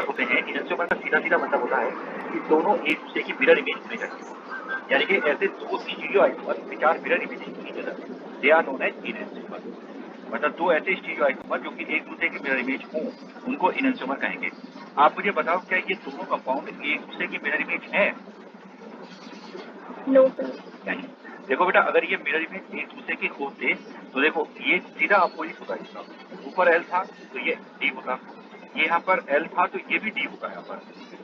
होते हैं इनएंशियोमर का सीधा सीधा मतलब होता है कि दोनों एक दूसरे की मिरर इमेज प्ले करते हैं, यानी कि ऐसे दो stereo isomer which are mirror imaging each other, they are known as enantiomer. मतलब दो ऐसे स्टीरियो आइसोमर जो कि एक दूसरे की मिरर इमेज हों उनको इनएंशियोमर कहेंगे। आप मुझे बताओ क्या ये दोनों कंपाउंड एक दूसरे की मिरर इमेज है? No sir. नहीं। देखो बेटा, अगर ये मिरर इमेज एक दूसरे के होते तो देखो ये सीधा अपोजिट होता, इसका ऊपर एल था तो ये डी होता, ये यहाँ पर एल था तो ये भी डी होगा यहाँ पर,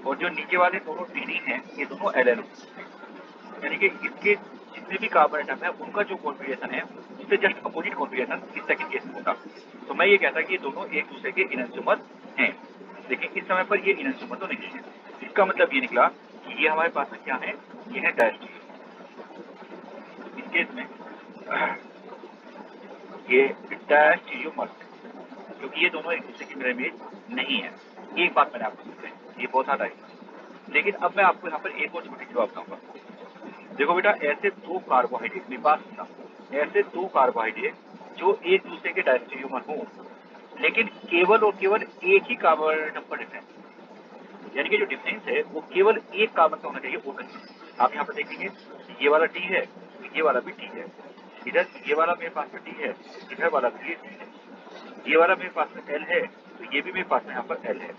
और जो नीचे वाले दोनों डी हैं ये दोनों एल एल होते, यानी कि इसके जितने भी कार्बन एटम है उनका जो कॉन्फिगरेशन है उससे जस्ट अपोजिट कॉन्फिगरेशन इस सेकंड केस में होता। तो मैं ये कहता कि ये दोनों एक दूसरे के इनएंशियोमर हैं, लेकिन इस समय पर ये इनएंशियोमर तो नहीं है। इसका मतलब ये निकला कि ये हमारे पास में क्या है, ये है डायस्टीरियो। इस केस में ये डायस्टीरियोमर है क्योंकि ये दोनों एक दूसरे की मिरर इमेज नहीं है। एक बात मैंने आपको बताई, ये बहुत ज्यादा है। लेकिन अब मैं आपको यहाँ पर एक और छोटी सी बात बताऊंगा। देखो बेटा, ऐसे दो कार्बोहाइड्रेट मेरे पास था, ऐसे दो कार्बोहाइड्रेट जो एक दूसरे के डायस्टीरियोमर हो, लेकिन केवल और केवल एक ही कार्बन एटम पर डिफरेंस, यानी कि जो डिफरेंस है वो केवल एक कार्बन का होना चाहिए, वो नहीं। आप यहाँ पर देखेंगे ये वाला टी है तो ये वाला भी टी है, इधर ये वाला मेरे पास में टी है, इधर वाला भी ये टी है, ये वाला मेरे पास में एल है तो ये भी मेरे पास में यहाँ पर एल है,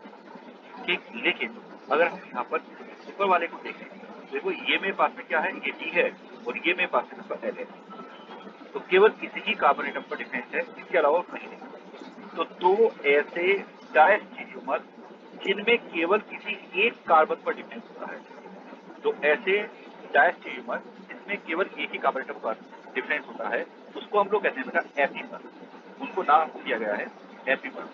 ठीक। लेकिन अगर हम यहाँ पर ऊपर वाले को देखें, देखो ये मेरे पास में क्या है, ये टी है और ये मेरे पास में यहाँ पर एल है, तो केवल किसी ही कार्बन एटम पर डिफरेंस है, इसके अलावा कहीं नहीं। तो दो ऐसे डायस्टीरियोमर जिनमें केवल किसी एक कार्बन पर डिफरेंस होता है, तो ऐसे डायस्टीरियोमर जिसमें केवल एक ही कार्बन एटम पर डिफरेंस होता है उसको हम लोग कहते हैं बेटा एपीमर। उनको नाम दिया गया है एपीमर।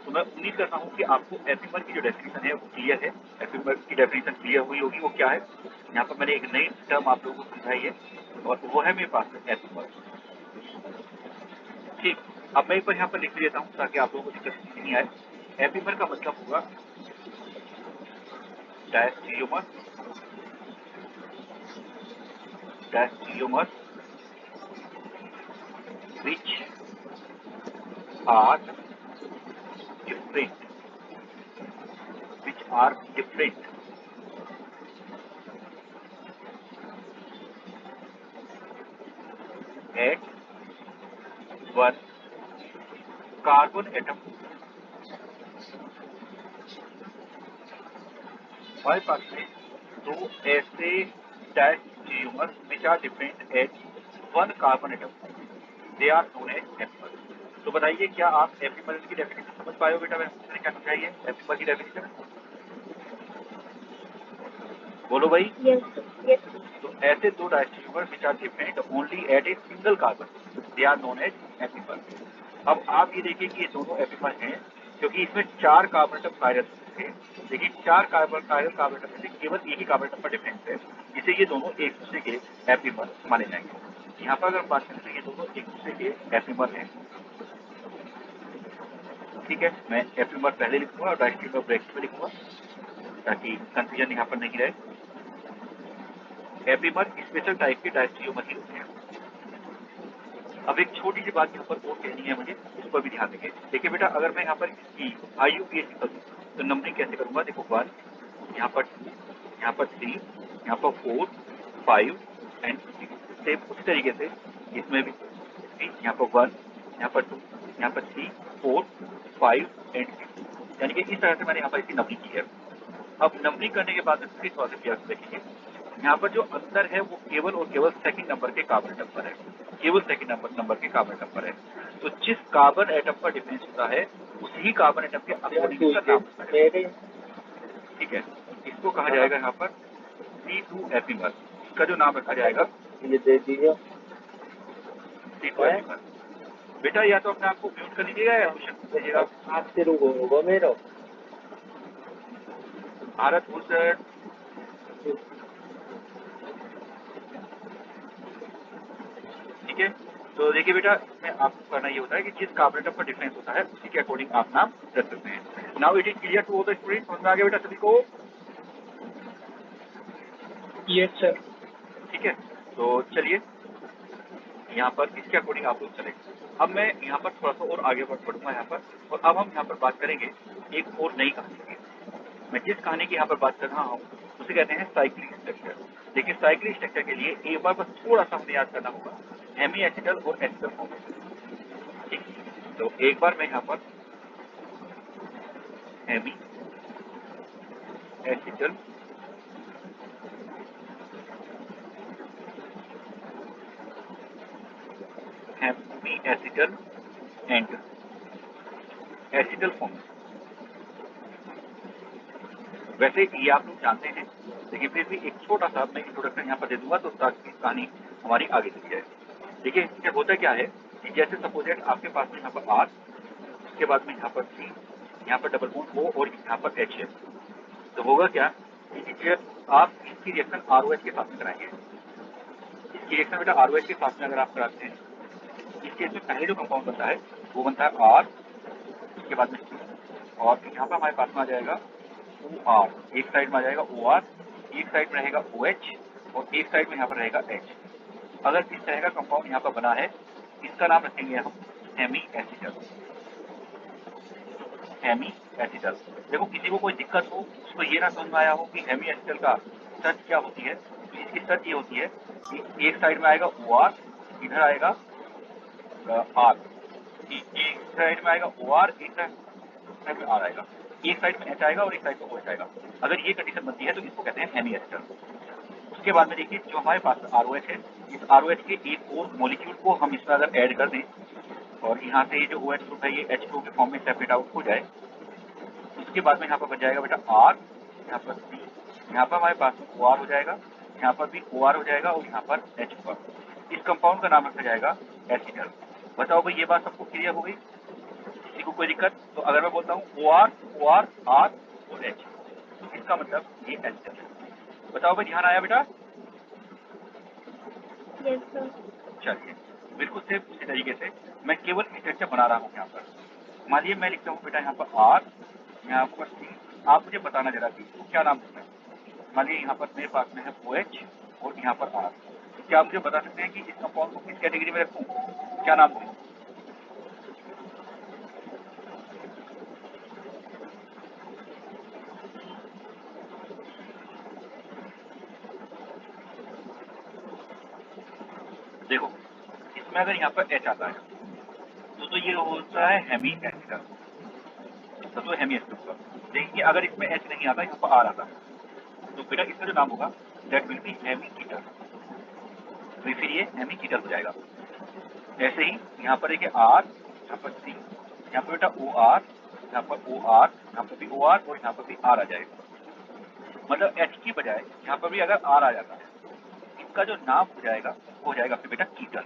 तो मैं उम्मीद करता हूँ कि आपको एपीमर की जो डेफिनेशन है वो क्लियर है। एपीमर की डेफिनेशन क्लियर हुई होगी। वो क्या है, यहाँ पर मैंने एक नई टर्म आप लोगों को समझाई है और वो है मेरे पास में एपीमर, ठीक। अब मैं एक बार यहाँ पर लिख देता हूँ ताकि आप लोगों को दिक्कत नहीं आए। एपीमर का मतलब होगा diastereomer, diastereomer which are different, which are different at one carbon atom। हमारे पास में दो ऐसे diastereomer which are different at one carbon atom, they are known as epimer. तो बताइए क्या आप एपीमर की डेफिनेशन समझ पाए हो बेटा? मैंने क्या समझाई है एपीमर की डेफिनेशन, बोलो भाई। Yes yes. तो ऐसे दो diastereomer which are different only at a single carbon, they are known as epimer. अब आप ये देखिए कि ये दोनों एपिमर हैं, क्योंकि इसमें 4 कार्बन एटम कायरल थे, लेकिन 4 कार्बन कार्बन एटम में से केवल एक ही कार्बन एटम का डिफरेंस है, इसे ये दोनों एक दूसरे के एपिमर माने जाएंगे। यहाँ पर अगर हम बात करें तो ये दोनों एक दूसरे के एपिमर हैं। ठीक है, मैं एपिमर पहले लिखूंगा और डायस्ट्रीमर ब्रैकेट में लिखूंगा ताकि कंफ्यूजन यहाँ पर नहीं रहे। एपिमर स्पेशल टाइप के डायस्ट्रियोमर ही होते हैं। अब एक छोटी सी बात यहाँ पर और कहनी है मुझे, इस पर भी ध्यान देंगे। देखिए बेटा, अगर मैं यहाँ पर इसकी IUPAC करूँ तो नंबरिंग कैसे करूँगा? देखो 1, यहाँ पर 2, यहाँ पर 3, यहाँ पर 4, 5 एंड 6। सेम उसी तरीके से इसमें भी यहाँ पर 1, यहाँ पर 2, यहाँ पर 3, 4, 5 एंड 6, यानी कि इस तरह से मैंने यहाँ पर इसकी नंबरिंग की है। अब नंबरिंग करने के बाद फिर थोड़ा सा क्लियर देखेंगे, यहाँ पर जो अंतर है वो केवल और केवल सेकंड नंबर के कार्बन एटम पर है, केवल सेकंड नंबर के कार्बन एटम पर है। तो जिस कार्बन एटम पर डिफरेंस होता है उसी कार्बन एटम के अकॉर्डिंग इसका नाम होता है। ठीक है, इसको कहा जाएगा यहाँ पर C2 एपिमर। इसका जो नाम रखा जाएगा ये दे दीजिए C2 एपिमर। बेटा या तो अपने आपको म्यूट कर लीजिएगा या क्वेश्चन दीजिएगा। आपसे रुको मेरा भारत भूषण, ठीक है। तो देखिए बेटा, इसमें आपको करना ये होता है कि जिस कार्बन एटम पर डिफरेंस होता है उसी के अकॉर्डिंग आप नाम रख सकते हैं। Now it is clear to all the students, समझ में आ गया बेटा सभी को? Yes sir. ठीक है, तो चलिए यहाँ पर इसके अकॉर्डिंग आप लोग चलें। अब मैं यहाँ पर थोड़ा सा और आगे बढ़ूंगा यहाँ पर, और अब हम यहाँ पर बात करेंगे एक और नई कहानी की। मैं जिस कहानी की यहाँ पर बात कर रहा हूँ उसे कहते हैं साइक्लिक स्ट्रक्चर। देखिए, साइक्लिक स्ट्रक्चर के लिए एक बार बस थोड़ा सा हमें याद करना होगा हेमी एसिटल और एसिटल फॉर्मेशन। ठीक, तो एक बार मैं यहाँ पर hemiacetal and acetal formation, वैसे ये आप लोग जानते हैं, लेकिन फिर भी एक छोटा सा मैं इंट्रोडक्शन यहाँ पर दे दूंगा तो ताकि कहानी हमारी आगे चली जाए। देखिए, इससे होता क्या है कि जैसे सपोजेट आपके पास में यहाँ पर R, उसके बाद में यहाँ पर C, यहाँ पर डबल बॉन्ड O और यहाँ पर H है। तो होगा क्या कि आप इसकी रिएक्शन ROH के साथ में कराएंगे। इसकी रिएक्शन बेटा ROH के साथ में अगर आप कराते हैं, इस केस में पहले जो कंपाउंड बनता है वो बनता है R, उसके बाद में C, और यहाँ पर हमारे पास में आ जाएगा OR, एक साइड में आ जाएगा OR, एक साइड में रहेगा OH और एक साइड में यहाँ पर रहेगा H। अगर इस तरह का कंपाउंड यहाँ पर बना है, इसका नाम रखेंगे हम हेमी एसिटल। Hemy acetal. देखो, किसी को कोई दिक्कत हो, उसको ये ना समझ में आया हो कि हेमी एसिटल का सर्च क्या होती है, तो इसकी सर्च ये होती है कि एक साइड में आएगा OR, इधर आएगा R, एक साइड में आएगा OR, एक साइड में R आएगा, एक साइड में H आएगा और एक साइड में OH आएगा। अगर ये कंडीशन बनती है तो इसको कहते हैं हेमी एसिटल। उसके बाद में देखिए, जो हमारे पास ROH है, इस ROH के एक और मॉलिक्यूल को हम इसमें अगर ऐड कर दें और यहाँ से ये जो OH ग्रुप है ये H2 के फॉर्म में सेपरेट आउट हो जाए, उसके बाद में यहाँ पर बन जाएगा बेटा R, यहाँ पर C, यहाँ पर हमारे पास OR हो जाएगा, यहाँ पर भी OR हो जाएगा और यहाँ पर H होगा। इस कंपाउंड का नाम रखा जाएगा एसिटल। बताओ भाई, ये बात सबको क्लियर हो गई? किसी को कोई दिक्कत? तो अगर मैं बोलता हूँ OR, OR, R और H, तो इसका मतलब ये एसिटल है। बताओ भाई, ध्यान आया बेटा? Yes sir. चलिए, बिल्कुल सेम उसी तरीके से मैं केवल स्ट्रक्चर बना रहा हूँ। यहाँ पर मान लीजिए मैं लिखता हूँ बेटा यहाँ पर R, यहाँ पर C, आप मुझे बताना जरा कि इसको क्या नाम देना है। मान लीजिए यहाँ पर मेरे पास में है OH और यहाँ पर R, तो क्या आप मुझे बता सकते हैं कि इस कंपाउंड को किस कैटेगरी में रखूँ, क्या नाम दूँ? देखो, इसमें अगर यहाँ पर H आता है तो ये होता है हेमी एसिटल, तो हेमी एसिटल होगा। देखिए, अगर इसमें H नहीं आता, यहाँ पर R आता है, तो बेटा इसका जो नाम होगा दैट विल बी हेमी कीटल। तो फिर ये हेमी कीटल हो जाएगा। ऐसे ही यहाँ पर देखिए R, यहाँ पर C, यहाँ पर बेटा OR, यहाँ पर OR, यहाँ पर भी OR और यहाँ पर भी R आ जाएगा। मतलब H की बजाय यहाँ पर भी अगर R आ जाता है, इसका जो नाम हो जाएगा वो हो जाएगा फिर बेटा कीटल।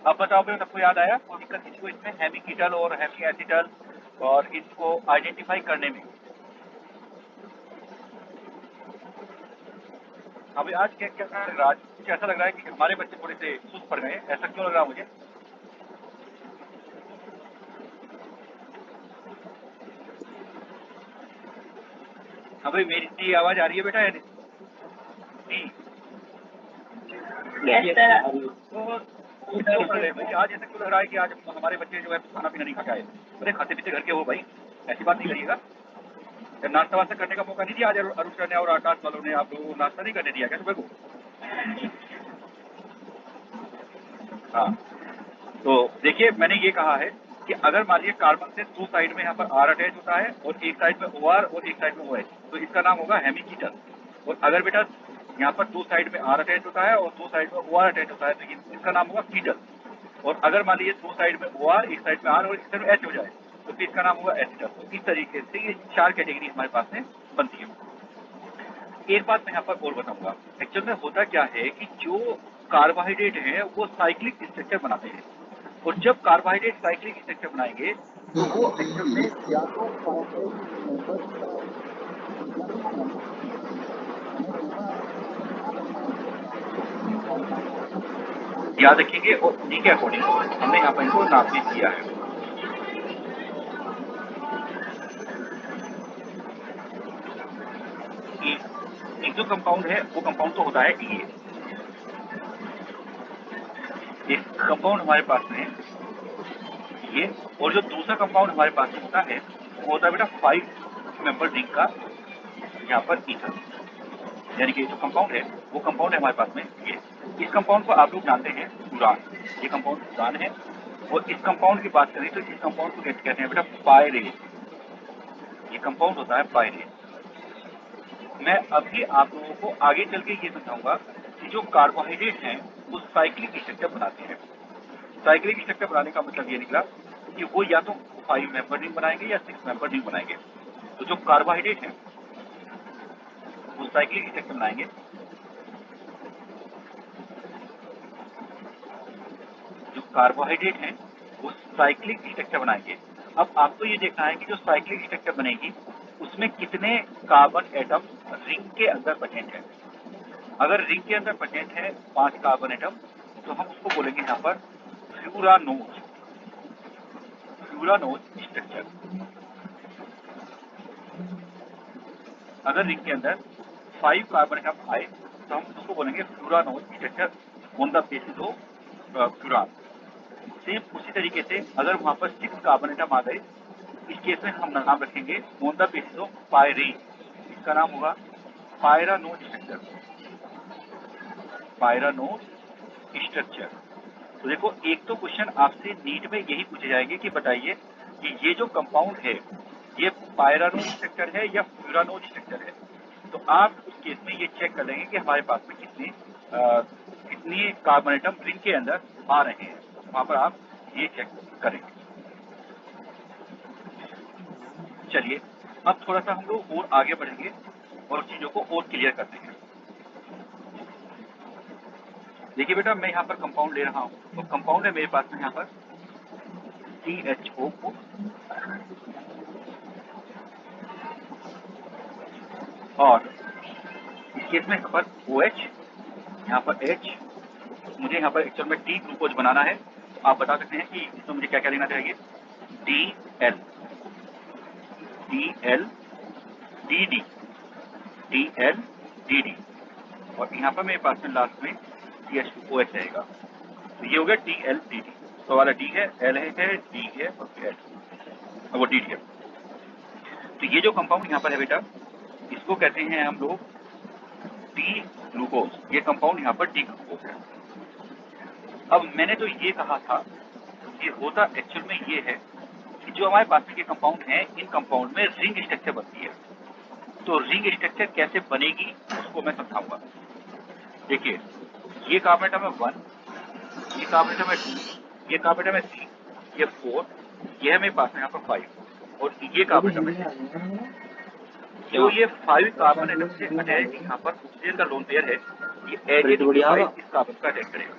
अब बताओ बेटा, सबको याद आया? कोई दिक्कत किसी को इसमें हेमी कीटल और हेमी एसिटल और इसको आइडेंटिफाई करने में? अभी आज क्या क्या लग रहा है? आज मुझे ऐसा लग रहा है कि हमारे बच्चे थोड़े से सुस्त पड़ गए हैं। ऐसा क्यों लग रहा है मुझे? अभी मेरी आवाज आ रही है बेटा या नहीं? Yes sir. क्यों कर रहे हैं भाई? आज ऐसा क्यों लग रहा है कि आज हमारे बच्चे जो है खाना पीना नहीं खा के आए? अरे खाते पीते घर के हो भाई, ऐसी बात नहीं करिएगा। नाश्ता वास्ता करने का मौका नहीं दिया आज अरुण सर ने और आकाश वालों ने? आप लोगों को नाश्ता नहीं करने दिया क्या सुबह को? हाँ, तो देखिए मैंने ये कहा है कि अगर मान लीजिए कार्बन से दो साइड में यहाँ पर आर अटैच होता है और एक साइड में ओ आर और एक साइड में ओ एच, तो इसका नाम होगा हेमी कीटल। और अगर बेटा यहाँ पर दो साइड में आर अटैच होता है और दो साइड में ओ आर अटैच होता है तो इसका नाम होगा कीटल। और अगर मान लीजिए दो साइड में ओ आर, एक साइड में आर और एक साइड में एच हो जाए तो फिर इसका नाम होगा एसिटल। तो इस तरीके से ये चार कैटेगरी हमारे पास में बनती है। एक बात मैं यहाँ पर और बताऊंगा, एक्चुअल में होता क्या है कि जो कार्बोहाइड्रेट है वो साइक्लिक स्ट्रक्चर बनाते हैं, और जब कार्बोहाइड्रेट साइक्लिक स्ट्रक्चर बनाएंगे तो वो एक्चुअल में या तो याद रखेंगे और उन्हीं के अकॉर्डिंग हमने यहाँ पर इनको नामित किया है। एक जो कंपाउंड है वो कंपाउंड तो होता है ये, एक कंपाउंड हमारे पास में ये, और जो दूसरा कंपाउंड हमारे पास में होता है वो होता है बेटा 5 मेंबर रिंग का यहाँ पर ईथर। यानी कि जो कंपाउंड है वो कंपाउंड है हमारे पास में ये। इस कंपाउंड को आप लोग जानते हैं फ्यूरान, ये कंपाउंड फ्यूरान है। और इस कंपाउंड की बात करें तो इस कंपाउंड को कहते हैं बेटा पायरेट, ये कंपाउंड होता है पायरेट। मैं अभी आप लोगों को आगे चल के ये समझाऊंगा कि जो कार्बोहाइड्रेट हैं वो साइक्लिक स्ट्रक्चर बनाते हैं। साइक्लिक स्ट्रक्चर बनाने का मतलब ये निकला कि वो या तो 5 मेंबर रिंग बनाएंगे या 6 मेंबर रिंग बनाएंगे। तो जो कार्बोहाइड्रेट है वो साइक्लिक स्ट्रक्चर बनाएंगे, जो कार्बोहाइड्रेट हैं वो साइक्लिक स्ट्रक्चर बनाएंगे। अब आपको ये देखना है कि जो साइक्लिक स्ट्रक्चर बनेगी उसमें कितने कार्बन एटम रिंग के अंदर प्रेजेंट है। अगर रिंग के अंदर प्रेजेंट है 5 कार्बन एटम तो हम उसको बोलेंगे यहाँ पर फ्यूरानोज, फ्यूरानोज स्ट्रक्चर। अगर रिंग के अंदर 5 कार्बन एटम आए तो हम उसको बोलेंगे furanose structure on the basis of furan. Same उसी तरीके से अगर वहां पर 6 कार्बन एटम आ गए, इस केस में हम नाम रखेंगे on the basis of pyrene, इसका नाम होगा पायरानोज स्ट्रक्चर, पायरानोज स्ट्रक्चर। तो देखो एक तो क्वेश्चन आपसे नीट में यही पूछे जाएंगे कि बताइए कि ये जो कंपाउंड है ये पायरानोज स्ट्रक्चर है या फ्यूरानोज स्ट्रक्चर है। तो आप उस केस में ये चेक कर लेंगे कि हमारे पास में कितने कार्बन एटम रिंग के अंदर आ रहे हैं, वहां पर आप ये चेक करेंगे। चलिए अब थोड़ा सा हम लोग और आगे बढ़ेंगे और चीजों को और क्लियर करते हैं। देखिए बेटा मैं यहाँ पर कंपाउंड ले रहा हूँ, तो कंपाउंड है मेरे पास में यहाँ पर CHO और इस केस में यहाँ पर OH, यहाँ पर H, मुझे यहाँ पर एक्चुअल में टी ग्लूकोज बनाना है। आप बता सकते हैं कि इसमें मुझे क्या क्या लेना चाहिए। DL, DL, DD, DL, DD, और यहाँ पर मेरे पास में लास्ट में CH2OH रहेगा। तो ये हो गया DL, DD। तो वाला D है, L है, D है और फिर H, और वो DD है। तो ये जो कंपाउंड यहाँ पर है बेटा इसको कहते हैं हम लोग डी ग्लूकोज, ये कंपाउंड यहाँ पर डी ग्लूकोज है। अब मैंने तो ये कहा था, ये होता एक्चुअल में ये है कि जो हमारे पास के कंपाउंड हैं इन कंपाउंड में रिंग स्ट्रक्चर बनती है। तो रिंग स्ट्रक्चर कैसे बनेगी उसको मैं समझाऊंगा। देखिए ये कार्बन एटम है 1, ये कार्बन एटम है 2, ये कार्बन एटम है 3, ये 4, ये है मेरे पास में यहाँ पर 5 और ये कार्बन एटम है। जो ये 5 कार्बन एटम से अटैच यहाँ पर ऑक्सीजन का लोन पेयर है, ये एज इस कार्बन का अटैच करेगा।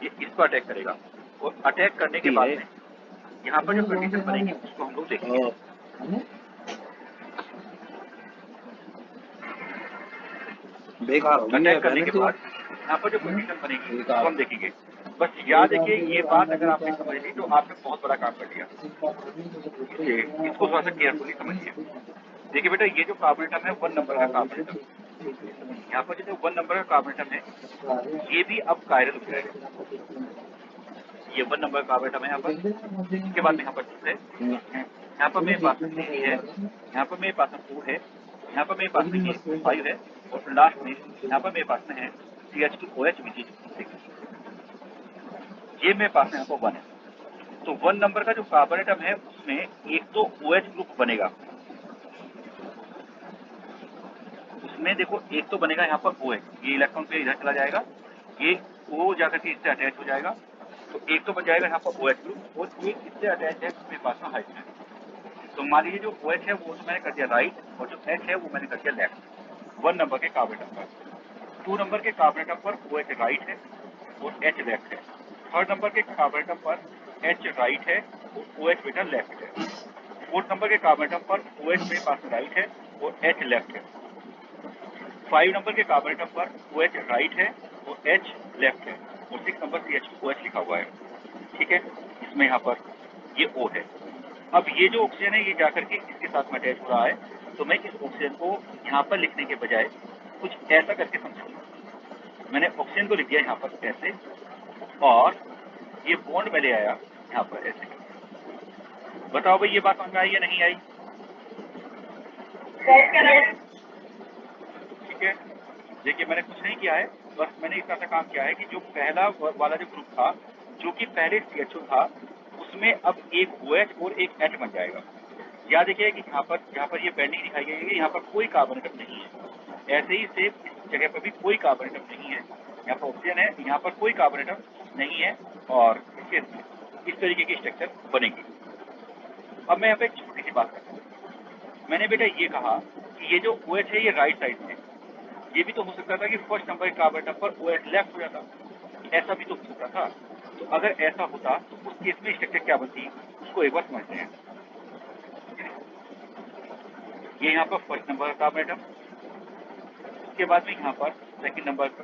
ये इसको अटैक करेगा और अटैक करने के बाद में यहाँ पर जो कंडीशन बनेगी उसको हम लोग देखेंगे। अटैक करने के बाद यहाँ पर जो कंडीशन बनेगी उसको हम देखेंगे। बस याद रखिए ये बात अगर आपने समझ ली तो आपने बहुत बड़ा काम कर लिया। इसको थोड़ा सा केयरफुली समझिए। देखिए बेटा ये जो कार्बोनेटम है 1 नंबर का कार्बोनेटम, यहाँ पर जो 1 नंबर का कार्बोनेटम है ये भी अब कायरल हो जाएगा। ये 1 नंबर का कार्बोनेटम है यहाँ पर। इसके बाद में यहाँ पर 2 है, यहाँ पर मेरे पास में 3 है, यहाँ पर मेरे पास में 4 है, यहाँ पर मेरे पास में ये 5 है और लास्ट में यहाँ पर मेरे पास में है CH2OH विच इज 6। ये मेरे पास में यहाँ पर 1 है। तो 1 नंबर का जो कार्बोनेटम है उसमें एक तो OH ग्रुप बनेगा, उसमें देखो एक तो बनेगा यहाँ पर OH, ये इलेक्ट्रॉन पे इधर चला जाएगा, ये O जाकर के इससे अटैच हो जाएगा, तो एक तो बन जाएगा यहाँ पर OH ग्रुप और एक इससे अटैच है मेरे पास में हाइड्रोजन। तो मान लीजिए जो OH है वो तो मैंने कर दिया राइट और जो H है वो मैंने कर दिया लेफ्ट 1 नंबर के कार्बोनेटम पर। 2 नंबर के कार्बोनेटम पर OH राइट है और H लेफ्ट है। 3rd नंबर के कार्बोनेटम पर H राइट है और OH बेटा लेफ्ट है। 4th नंबर के कार्बोनेटम पर OH मेरे पास में राइट है और H लेफ्ट है। 5 नंबर के कार्बोनेटम पर OH राइट है और H लेफ्ट है और 6 नंबर CH2OH लिखा हुआ है। ठीक है, इसमें यहाँ पर ये O है। अब ये जो ऑक्सीजन है ये जाकर के इसके साथ में अटैच हो रहा है, तो मैं इस ऑक्सीजन को यहाँ पर लिखने के बजाय कुछ ऐसा करके समझूंगा। मैंने ऑक्सीजन को लिख दिया यहाँ पर ऐसे और ये बॉन्ड में ले आया यहाँ पर ऐसे। बताओ भाई ये बात समझ में आई या नहीं आई? ठीक है, देखिए मैंने कुछ नहीं किया है, बस मैंने इस तरह से काम किया है कि जो पहला वाला जो ग्रुप था जो कि पहले CH2 था उसमें अब एक OH और एक H बन जाएगा। याद देखिए कि यहाँ पर ये बैंडिंग दिखाई गई है, यहाँ पर कोई कार्बोनेटम नहीं है। ऐसे ही सेम इस जगह पर भी कोई कार्बोनेटम नहीं है, यहाँ पर ऑक्सीजन है, यहाँ पर कोई कार्बोनेटम नहीं है और इस तरीके की स्ट्रक्चर बनेगी। अब मैं यहाँ पे एक छोटी सी बात करता हूँ। मैंने बेटा ये कहा कि ये जो OH है ये राइट साइड में, ये भी तो हो सकता था कि फर्स्ट नंबर कार्बोनेटम पर OH लेफ्ट हो जाता, ऐसा भी तो हो सकता था। तो अगर ऐसा होता तो उस केस में स्ट्रक्चर क्या बनती उसको एक बार समझते हैं। ये यहाँ पर फर्स्ट नंबर का कार्बोनेटम, उसके बाद में यहाँ पर सेकंड नंबर का,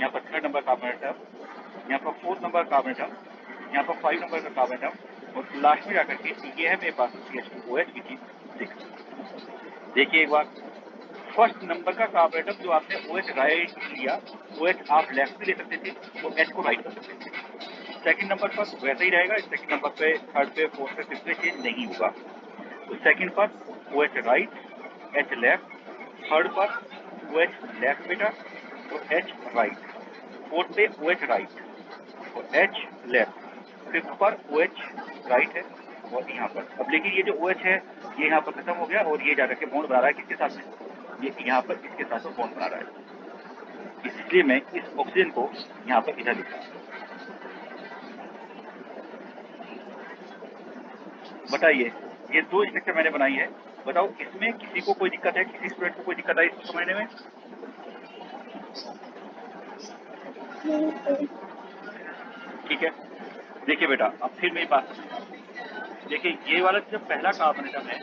यहाँ पर थर्ड नंबर कार्बोनेटम, यहाँ पर फोर्थ नंबर कार्बोनेटम, यहाँ पर 5 नंबर का कार्बोनेटम और लास्ट में जाकर के ये है मेरे पास CH2OH विच इज 6। देखिए एक बार, फर्स्ट नंबर का कार्बोनेटम जो आपने OH राइट लिया, OH आप लेफ्ट भी ले सकते थे और H को राइट कर सकते थे। सेकंड नंबर पर वैसे ही रहेगा, सेकंड नंबर पे, थर्ड पे, फोर्थ पे, फिफ्थ पे चेंज नहीं होगा। तो सेकंड पर OH right, H left, third पर OH लेफ्ट बेटा और H राइट, फोर्थ पे OH राइट और H लेफ्ट, फिफ्थ पर OH राइट है और यहाँ पर। अब लेकिन ये जो OH है ये यहाँ पर खत्म हो गया और ये जाकर के बॉन्ड बना रहा है किसके साथ में, ये यहाँ पर इसके साथ में बॉन्ड बना रहा है। इसलिए मैं इस ऑक्सीजन को यहाँ पर इधर लिखा। बताइए ये 2 स्ट्रक्चर मैंने बनाई है, बताओ इसमें किसी को कोई दिक्कत है, किसी स्टूडेंट को कोई दिक्कत आई इसको समझने में? ठीक है, देखिए बेटा अब फिर मेरी बात, देखिए ये वाला जो पहला कार्बोनेटम है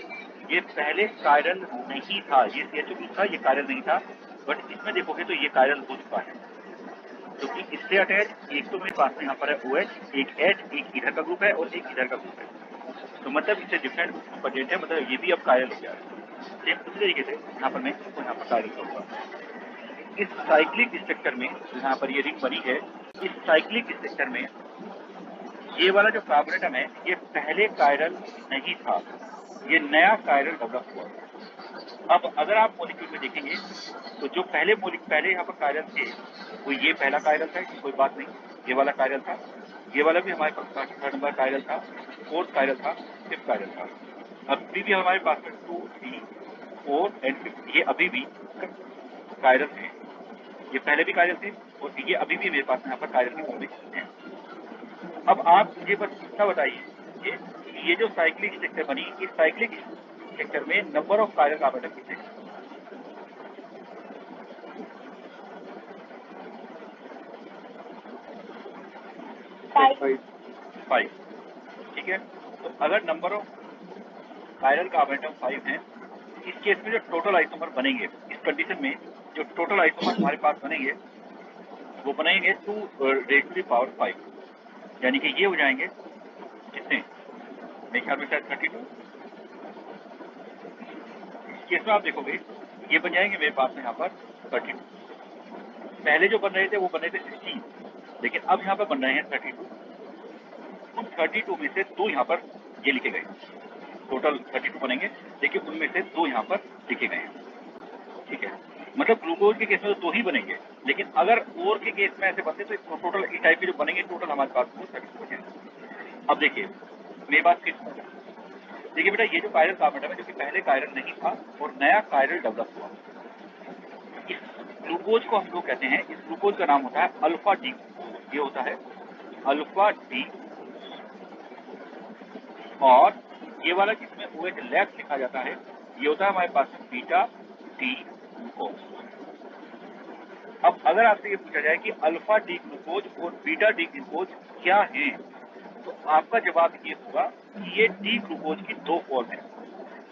ये पहले कायरल नहीं था, ये CH2 था, ये कायरल नहीं था, बट इसमें देखोगे तो ये कायरल हो चुका है क्योंकि तो इससे अटैच एक तो मेरे पास में यहाँ पर है OH, एक H, एक इधर का ग्रुप है और एक इधर का ग्रुप है, तो मतलब इससे डिफरेंट कंपोनेंट है, मतलब ये भी अब कायरल हो गया है। सेम उसी तरीके से यहाँ पर मैं इसको यहाँ पर कायरल करूँगा। इस साइक्लिक स्ट्रक्चर में यहाँ पर ये रिंग बनी है, इस साइक्लिक स्ट्रक्चर में ये वाला जो कार्बोनेटम है ये पहले कायरल नहीं था, ये नया कायरल डेवलप हुआ। अब अगर आप मॉलिक्यूल में देखेंगे तो जो पहले यहाँ पर कायरल थे वो ये पहला कायरल था, कोई बात नहीं, ये वाला कायरल था, ये वाला भी हमारे पास थर्ड नंबर कायरल था, फोर्थ कायरल था, फिफ्थ कायरल था। अभी भी हमारे पास में 2, 3, 4 एंड 5 ये अभी भी कायरल थे, ये पहले भी कायरल थे और ये अभी भी मेरे पास यहाँ पर कायरल की फॉर्म में है। अब आप मुझे बस इतना बताइए ये जो साइक्लिक स्ट्रक्चर बनी, इस साइक्लिक स्ट्रक्चर में नंबर ऑफ कायरल कार्बोनेटम कितने हैं? 5. 5, ठीक है। तो अगर number of chiral carbon atom 5 हैं, इस केस में जो टोटल आइसोमर बनेंगे, इस कंडीशन में जो टोटल आइसोमर हमारे पास बनेंगे वो बनेंगे 2⁵5, यानी कि ये हो जाएंगे कितने, मेरे ख्याल में शायद 32। इस केस में आप देखोगे ये बन जाएंगे मेरे पास में यहाँ पर 32। पहले जो बन रहे थे वो बन रहे थे 16, लेकिन अब यहाँ पर बन रहे हैं 32। उन 32 में से 2 यहाँ पर ये लिखे गए, टोटल 32 बनेंगे, लेकिन उनमें से 2 यहाँ पर लिखे गए हैं, ठीक है। मतलब ग्लूकोज के केस में तो 2 ही बनेंगे, लेकिन अगर और के केस में ऐसे बनते तो टोटल इस टाइप के जो बनेंगे टोटल हमारे पास वो 32 हो जाएंगे। अब देखिए मेरी बात फिर सुनो, देखिए बेटा, ये जो कायरल कार्बन है जो कि पहले कायरल नहीं था और नया कायरल डेवलप हुआ, इस ग्लूकोज को हम लोग कहते हैं, इस ग्लूकोज का नाम होता है अल्फा डी। ये होता है अल्फा डी, और ये वाला जिसमें OH लेफ्ट लिखा जाता है ये होता है हमारे पास में बीटा डी ग्लूकोज। अब अगर आपसे ये पूछा जाए कि अल्फा डी ग्लूकोज और बीटा डी ग्लूकोज क्या है, तो आपका जवाब ये होगा कि ये डी ग्लूकोज की 2 फॉर्म है।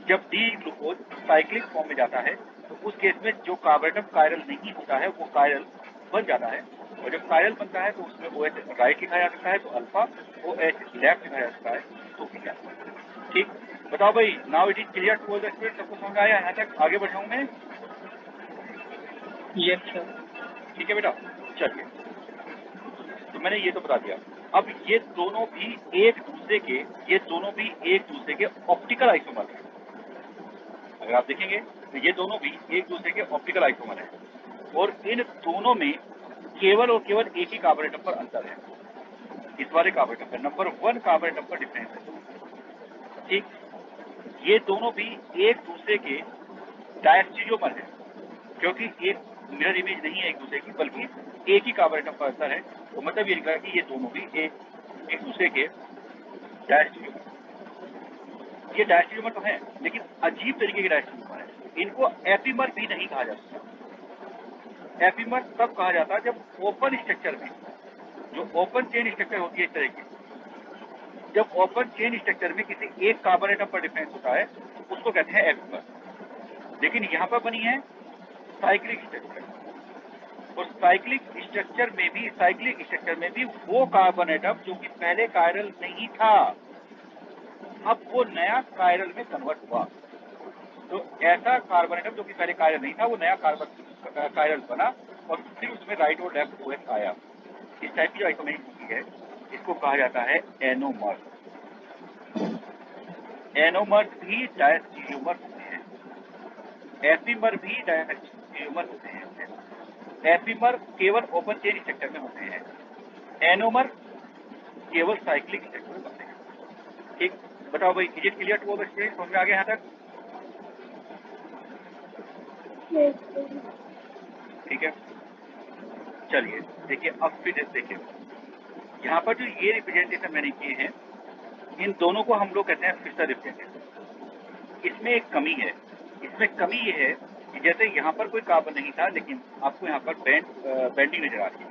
जब डी ग्लूकोज साइक्लिक फॉर्म में जाता है तो उस केस में जो कार्बन एटम कायरल नहीं होता है वो कायरल बन जाता है, और जब कायरल बनता है तो उसमें OH राइट लिखा जा सकता है तो अल्फा, OH लेफ्ट लिखा जा सकता है तो बीटा। ठीक, बताओ भाई, now it is clear to all the student, सबको समझ आया? यहाँ तक आगे बढ़ाऊं मैं? Yes sir. ठीक है बेटा, चलिए, तो मैंने ये तो बता दिया। अब ये दोनों भी एक दूसरे के ऑप्टिकल आइसोमर हैं। अगर आप देखेंगे तो ये दोनों भी एक दूसरे के ऑप्टिकल आइसोमर हैं, और इन दोनों में केवल और केवल एक ही कार्बन एटम पर अंतर है। इस वाले कार्बन एटम पर नंबर 1 कार्बन एटम पर डिफरेंस है। ठीक, ये दोनों भी एक दूसरे के डायस्टीरियोमर है, क्योंकि एक मिरर इमेज नहीं है एक दूसरे की, बल्कि एक ही कार्बन एटम पर अंतर है। तो मतलब ये लिखा है कि ये दोनों भी एक दूसरे के डायस्टीरियोमर। ये डायस्टीरियोमर तो है, लेकिन अजीब तरीके के डायस्टीरियोमर है। इनको एपीमर भी नहीं कहा जा सकता। एपीमर तब कहा जाता है जब ओपन स्ट्रक्चर में, जो ओपन चेन स्ट्रक्चर होती है इस तरह की, जब ओपन चेन स्ट्रक्चर में किसी एक कार्बन एटम पर डिफरेंस होता है तो उसको कहते हैं एपीमर। लेकिन यहाँ पर बनी है साइक्लिक स्ट्रक्चर, और साइक्लिक स्ट्रक्चर में भी वो कार्बन एटम जो कि पहले कायरल नहीं था, अब वो नया कायरल में कन्वर्ट हुआ। तो ऐसा कार्बन एटम जो कि पहले कायरल नहीं था वो नया कायरल बना, और फिर उसमें राइट और लेफ्ट OH आया। इस टाइप की जो आइसोमेरिक होती है इसको कहा जाता है एनोमर्स। एनोमर्स भी डायस्टीरियोमर होते हैं, एपीमर भी डायस्टीरियोमर होते हैं। एपीमर केवल ओपन चेन स्ट्रक्चर में होते हैं, एनोमर केवल साइक्लिक स्ट्रक्चर में होते हैं। ठीक, बताओ भाई, is it clear to all students? समझ में आ गया यहाँ तक? ठीक है, चलिए देखिए, अब फिर देखिए यहाँ पर जो ये रिप्रेजेंटेशन मैंने किए हैं, इन दोनों को हम लोग कहते हैं फिशर रिप्रेजेंटेशन। इसमें एक कमी है, इसमें कमी ये है कि जैसे यहाँ पर कोई कार्बन नहीं था, लेकिन आपको यहाँ पर बेंडिंग नजर आ रही है।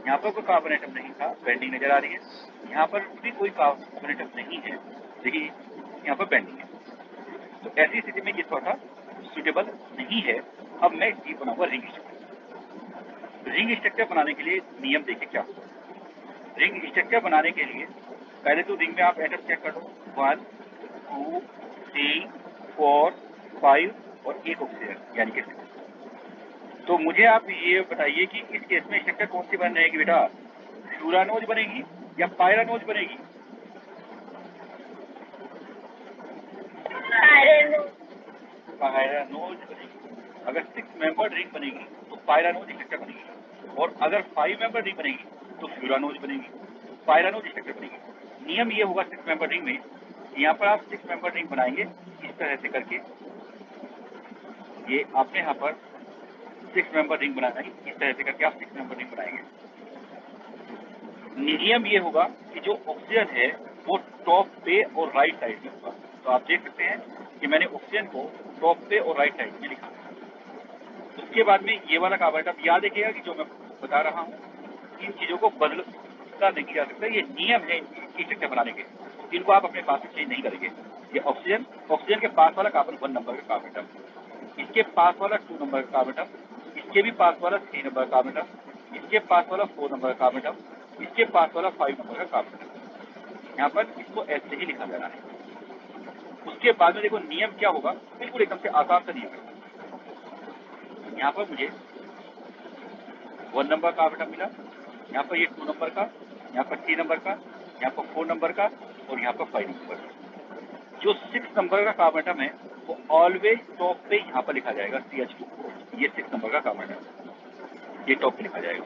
यहाँ पर कोई कार्बन एटम नहीं था, बेंडिंग नजर आ रही है। यहाँ पर भी कोई कार्बन एटम नहीं है, लेकिन यहाँ पर बेंडिंग है। तो ऐसी स्थिति में ये थोड़ा सा सुटेबल नहीं है। अब मैं ये बनाऊंगा रिंग स्ट्रक्चर। रिंग स्ट्रक्चर बनाने के लिए नियम देखें क्या होगा। रिंग स्ट्रक्चर बनाने के लिए पहले तो रिंग में आप एटम चेक कर लो, 1 2 3 4 5 और एक ऑक्सीजन यानी कि 6। तो मुझे आप ये बताइए कि इस केस में स्ट्रक्चर कौन सी बन रहेगी बेटा? फ्यूरानोज बनेगी या पायरानोज बनेगी? पायरानोज बनेगी। अगर 6 मेंबर रिंग बनेगी तो पायरानोज स्ट्रक्चर बनेगी, और अगर 5 मेंबर रिंग बनेगी तो फ्यूरानोज बनेगी, पायरानोज स्ट्रक्चर बनेगी। नियम ये होगा 6 मेंबर रिंग में, यहाँ पर आप 6 मेंबर रिंग बनाएंगे इस तरह से करके। ये आपने यहाँ पर 6 मेंबर रिंग बनाएंगे इस तरह से करके, आप 6 मेंबर रिंग बनाएंगे। नियम ये होगा कि जो ऑक्सीजन है वो टॉप पे और राइट साइड में होगा। तो आप देख सकते हैं कि मैंने ऑक्सीजन को टॉप पे और राइट साइड में लिखा। उसके बाद में ये वाला कार्बन एटम, याद रखिएगा कि जो मैं बता रहा हूँ इन चीजों को बदला नहीं जा सकता, ये नियम है इनकी स्ट्रक्चर बनाने के, इनको आप अपने पास से चेंज नहीं करेंगे। ये ऑक्सीजन, ऑक्सीजन के पास वाला कार्बन 1 नंबर का कार्बन एटम, इसके पास वाला 2 नंबर का कार्बन एटम, इसके भी पास वाला 3 नंबर का कार्बन एटम, इसके पास वाला 4 नंबर का कार्बन एटम, इसके पास वाला 5 नंबर का कार्बन एटम। यहाँ पर इसको ऐसे ही लिखा जाना है। उसके बाद में देखो नियम क्या होगा, बिल्कुल एकदम से आसान सा नियम है। यहाँ पर मुझे 1 नंबर का कार्बन एटम मिला, यहाँ पर ये 2 नंबर का, यहाँ पर 3 नंबर का, यहाँ पर 4 नंबर का और यहाँ पर 5 नंबर का। जो 6 नंबर का कार्बन एटम है वो ऑलवेज टॉप पे यहाँ पर लिखा जाएगा CH2, ये 6 नंबर का कार्बन एटम, ये टॉप पे लिखा जाएगा।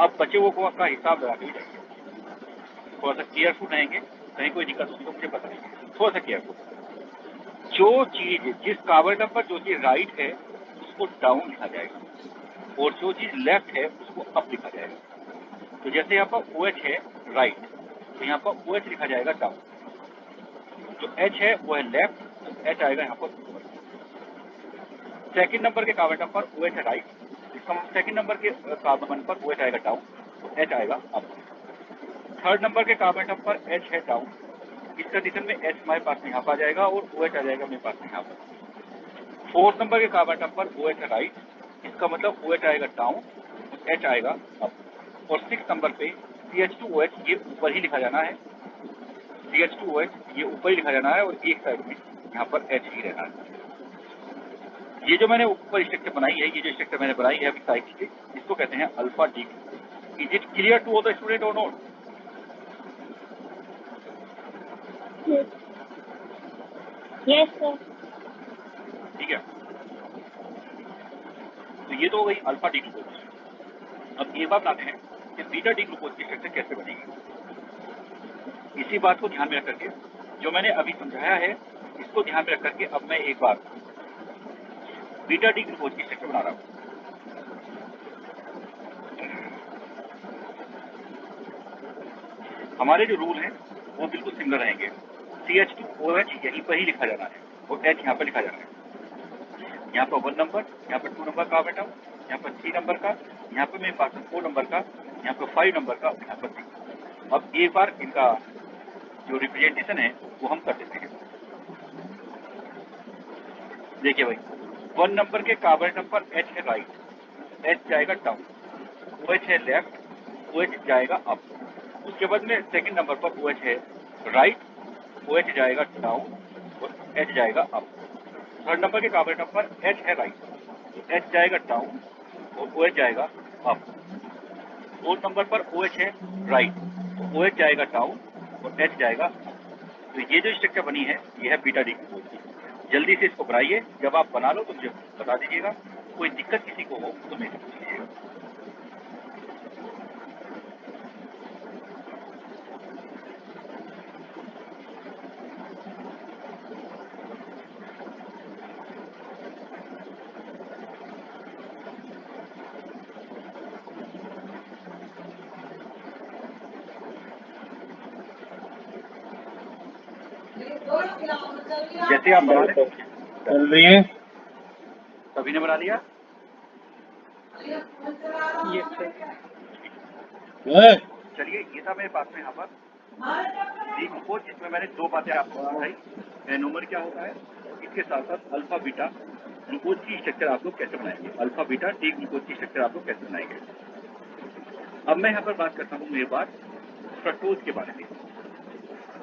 अब बचे हुए को का हिसाब लगा के जाएंगे, थोड़ा सा केयरफुल रहेंगे, कहीं कोई दिक्कत होगी तो मुझे बताइए, थोड़ा सा केयरफुल। जो चीज जिस कार्बन एटम पर जो चीज राइट है उसको डाउन लिखा जाएगा और जो चीज लेफ्ट है उसको अप लिखा जाएगा। तो जैसे यहाँ पर OH है राइट, तो यहाँ पर OH लिखा जाएगा डाउन, जो H है वो है लेफ्ट, तो H आएगा यहाँ पर ऊपर। सेकंड नंबर के कार्बन एटम पर OH है राइट, इसका मतलब सेकंड नंबर के कार्बन पर OH आएगा डाउन, तो H आएगा अप। थर्ड नंबर के कार्बन एटम पर H है डाउन, इस कंडीशन में H हमारे पास में यहाँ पर आ जाएगा और OH आ जाएगा मेरे पास में यहाँ पर। फोर्थ नंबर के कार्बन एटम पर OH है राइट, इसका मतलब OH आएगा डाउन, H आएगा अप। और 6 नंबर पे CH2OH ये ऊपर ही लिखा जाना है, CH2OH ये ऊपर ही लिखा जाना है और एक साइड में यहाँ पर H ही रहना है। ये जो मैंने ऊपर स्ट्रक्चर बनाई है, ये जो स्ट्रक्चर मैंने बनाई है अभी साइकिल की, इसको कहते हैं alpha D. Is it clear to all the student और नॉट? Yes sir. ठीक है, तो ये तो हो गई अल्फा डी ग्लूकोज। अब एक बात आते हैं कि बीटा डी ग्लूकोज की स्ट्रक्चर कैसे बनेगी। इसी बात को ध्यान में रख करके जो मैंने अभी समझाया है इसको ध्यान में रख करके अब मैं एक बार बीटा डी ग्लूकोज की स्ट्रक्चर बना रहा हूं। हमारे जो रूल हैं वो बिल्कुल सिमिलर रहेंगे। CH2OH यहीं पर ही लिखा जाना है और H यहाँ पर लिखा जाना है। यहाँ पर 1 नंबर, यहाँ पर 2 नंबर का कार्बन एटम, यहाँ पर 3 नंबर का, यहाँ पर मेरे पास 4 नंबर का, यहाँ पर 5 नंबर का, यहाँ पर 6। अब एक बार इनका जो रिप्रेजेंटेशन है वो हम कर देते हैं। देखिए भाई, 1 नंबर के कार्बन एटम पर H है राइट, H जाएगा डाउन, OH है लेफ्ट, OH जाएगा अप। उसके बाद में सेकंड नंबर पर OH है राइट, OH जाएगा डाउन और H जाएगा अप। थर्ड नंबर के कार्बन एटम पर H है राइट, तो H जाएगा डाउन और OH जाएगा अप। फोर्थ नंबर पर OH है राइट, तो OH जाएगा डाउन और H जाएगा अप। तो ये जो स्ट्रक्चर बनी है ये है बीटा डी ग्लूकोज की। जल्दी से इसको बनाइए, जब आप बना लो तो मुझे बता दीजिएगा, कोई दिक्कत किसी को हो तो मेरे से पूछ लीजिएगा। जैसे आप बना लें चल रही है। सभी ने बना लिया। चलिए, ये था मेरे पास में यहाँ पर डी ग्लूकोज, जिसमें मैंने दो बातें आपको बताई। एनोमर क्या होता है, इसके साथ साथ अल्फा बीटा ग्लूकोज की स्ट्रक्चर आप लोग कैसे बनाएंगे, अल्फा बीटा डी ग्लूकोज की स्ट्रक्चर आप लोग कैसे बनाएंगे। अब मैं यहाँ पर बात करता हूँ मेरे पास फ्रक्टोज के बारे में।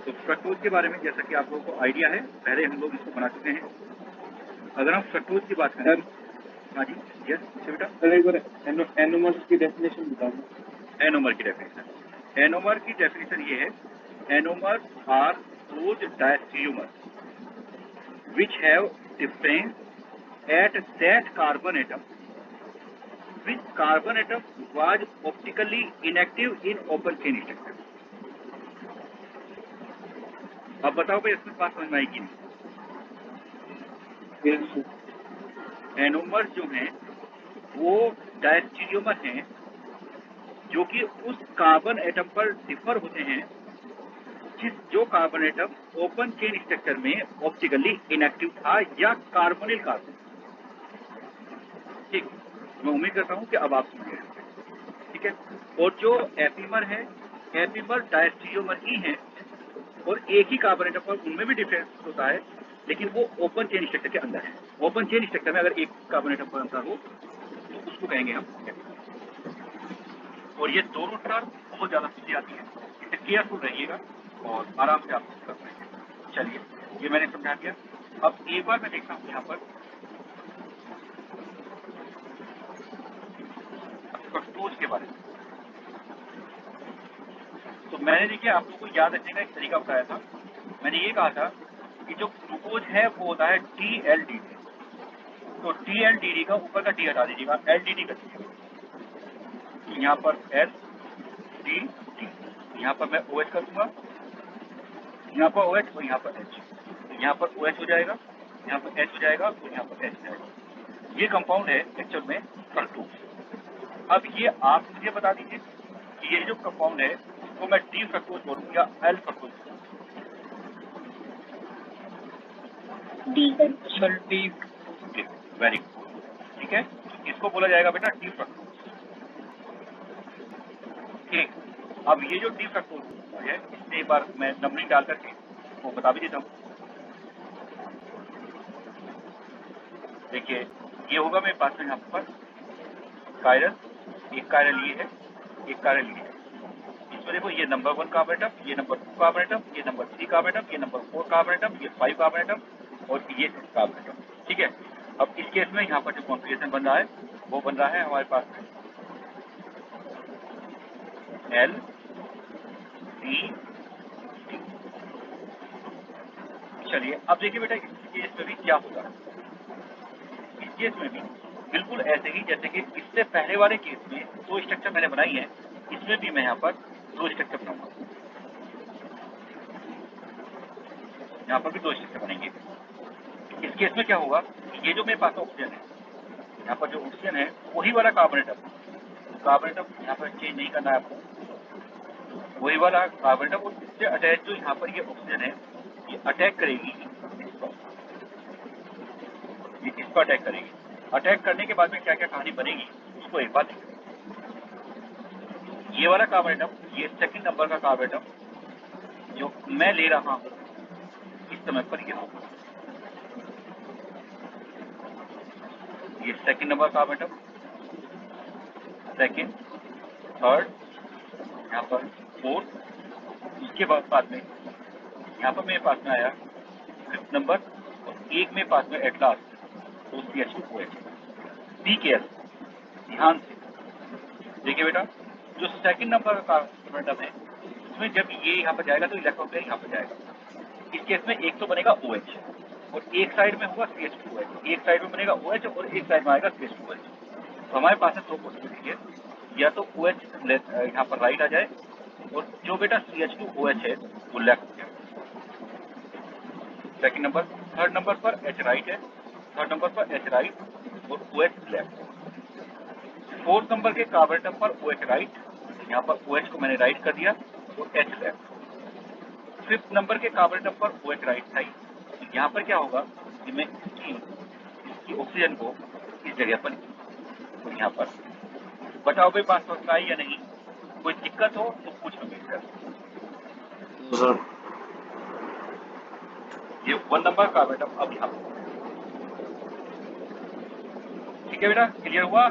तो फ्रक्टोज के बारे में जैसा कि आप लोगों को आइडिया है, पहले हम लोग इसको बना चुके हैं। अगर हम फ्रक्टोज की बात करें, हाँ जी, यस बेटा, एनोमर्स की डेफिनेशन बताओ। एनोमर की डेफिनेशन, एनोमर की डेफिनेशन ये है, anomer are those diastereomers which have difference at that carbon atom which carbon atom was optically inactive in open chain structure। अब बताओ भाई इसमें बात समझ में आएगी नहीं। एनोमर्स जो हैं वो डायस्टीरियोमर हैं जो कि उस कार्बन एटम पर डिफर होते हैं जो carbon atom open chain structure में ऑप्टिकली इनएक्टिव था या कार्बोनिल कार्बन। ठीक, मैं उम्मीद करता हूं कि अब आप समझ गए। ठीक है, और जो एपीमर है एपिमर डायस्टीरियोमर ही हैं और एक ही कार्बन एटम पर उनमें भी डिफरेंस होता है, लेकिन वो ओपन चेन स्ट्रक्चर के अंदर है। ओपन चेन स्ट्रक्चर में अगर एक कार्बन एटम पर अंतर हो तो उसको कहेंगे हम एपिमर। और ये दोनों टर्म बहुत ज़्यादा पूछी जाती है, इससे केयरफुल रहिएगा और आराम से आप कर पाएंगे। चलिए, ये मैंने समझा दिया। अब एक बार मैं देखता हूँ यहाँ पर फ्रक्टोज के बारे में। तो मैंने देखिए आप लोगों को याद रखने का एक तरीका बताया था। मैंने ये कहा था कि जो ग्लूकोज है वो होता है TLDD। तो TLDD का ऊपर का टी हटा दीजिएगा, LDD कर दीजिएगा। यहाँ पर SDD, यहाँ पर मैं OH कर दूंगा, यहाँ पर OH और यहाँ पर H। यहाँ पर OH हो जाएगा, यहाँ पर H हो जाएगा और यहाँ पर H हो जाएगा। ये कंपाउंड है एक्चुअल में फ्रक्टोज। अब ये आप मुझे बता दीजिए कि ये जो कंपाउंड है वो मैं डी फ्रक्टोज बोलूँ या एल फ्रक्टोज बोलूँ? डी। वेरी गुड, ठीक है। इसको बोला जाएगा बेटा डी फ्रक्टोज। ठीक, अब ये जो डी फ्रक्टोज है इसमें एक बार मैं नंबरिंग डाल करके वो बता भी देता हूँ। देखिए ये होगा मेरे पास में यहाँ पर कायरल, एक कायरल ये है, एक कायरल ये है। इसमें देखो ये नंबर 1 कार्बन एटम, ये नंबर 2 कार्बन एटम, ये नंबर 3 कार्बन एटम, ये नंबर 4 कार्बन एटम, ये 5 कार्बन एटम और ये 6 कार्बन एटम। ठीक है, अब इस केस में यहाँ पर जो कॉन्फ़िगरेशन बन रहा है वो बन रहा है हमारे पास में L D T। चलिए अब देखिए बेटा इस केस में भी क्या होगा। इस केस में भी बिल्कुल ऐसे ही जैसे कि इससे पहले वाले केस में दो स्ट्रक्चर मैंने बनाई है, इसमें भी मैं यहाँ पर दो स्ट्रक्चर बनाऊंगा। यहाँ पर भी दो स्ट्रक्चर बनेंगे। इस केस में क्या होगा, ये जो मेरे पास ऑक्सीजन है, यहाँ पर जो ऑक्सीजन है वही वाला कार्बन एटम यहाँ पर चेंज नहीं करना है आपको, वही वाला कार्बन एटम और इससे अटैच जो यहाँ पर ये ऑक्सीजन है ये अटैक करेगी इस पर अटैक करेगी। अटैक करने के बाद में क्या क्या कहानी बनेगी उसको एक बार देखते हैं। ये वाला कार्बन एटम, ये सेकंड नंबर का कार्बन एटम जो मैं ले रहा हूँ इस समय पर, ये second number carbon atom, second, third, यहाँ पर फोर्थ, उसके बाद में यहाँ पर मेरे पास में आया फिफ्थ नंबर और एक में पास में एट लास्ट तो CH2OH। बी केयर, ध्यान से देखिए बेटा, जो सेकंड नंबर का कार्बन एटम है उसमें जब ये यहाँ पर जाएगा तो इलेक्ट्रॉन पेयर यहाँ पर जाएगा। इस केस में एक तो बनेगा OH और एक साइड में होगा CH2OH, एक साइड में बनेगा OH और एक साइड में आएगा CH2OH। तो हमारे पास है दो पॉसिबिलिटी है, या तो OH यहाँ पर राइट आ जाए और जो बेटा CH2OH है वो लेफ्ट हो जाए। सेकंड नंबर, थर्ड नंबर पर H राइट है, थर्ड नंबर पर H राइट और OH लेफ्ट। फोर्थ नंबर के कार्बन एटम पर OH राइट, यहाँ पर OH को मैंने राइट कर दिया और H लेफ्ट। फिफ्थ नंबर के कार्बन एटम पर OH राइट था, तो यहाँ पर क्या होगा कि मैं इसकी ऑक्सीजन को इस जगह पर तो यहाँ पर बताओ भाई बात समझ में आई या नहीं? कोई दिक्कत हो तो पूछ लो मेरे से। ये 1 नंबर कार्बन एटम अब यहाँ पर, ठीक है बेटा, क्लियर हुआ?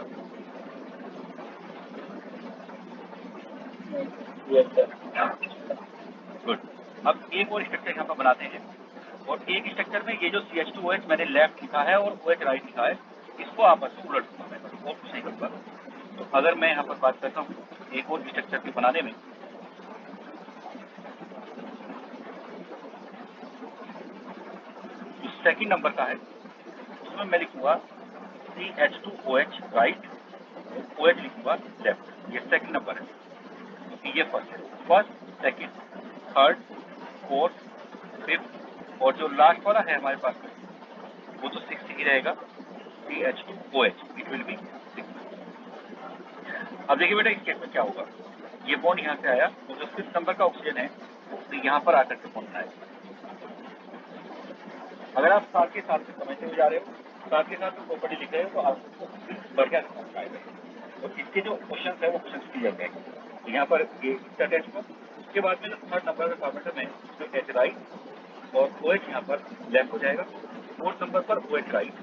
गुड। अब एक और स्ट्रक्चर यहाँ पर बनाते हैं और एक स्ट्रक्चर में ये जो CH2OH मैंने लेफ्ट लिखा है और OH राइट लिखा है इसको आपस में उलट दूंगा मैं, और कुछ नहीं करूँगा। तो अगर मैं यहाँ पर बात करता हूँ एक और स्ट्रक्चर के बनाने में, जो सेकंड नंबर का है उसमें मैं लिखूंगा CH2OH राइट और OH लिखूंगा लेफ्ट। ये सेकंड नंबर है, तो ये फर्स्ट है, first, second, third, fourth, fifth और जो लास्ट वाला है हमारे पास में वो तो 6 ही रहेगा, CH2OH, इट विल बी 6। अब देखिए बेटा इस केस में क्या होगा, ये बॉन्ड यहाँ से आया और जो 6 नंबर का ऑक्सीजन है तो यहाँ पर आकर के बॉन्ड बनाएगा। अगर आप साथ के साथ समझते हुए जा रहे हो, साथ के साथ प्रॉपर्टी लिख रहे हो तो आपको बढ़िया समझ आएगा और इसके जो क्वेश्चन है वो क्वेश्चन क्लियर रहेंगे। यहाँ पर ये इसका टेस्ट हुआ। उसके बाद में जो थर्ड नंबर का कार्बन एटम है उसमें एच राइट और OH यहाँ पर लेफ्ट हो जाएगा। फोर्थ नंबर पर OH राइट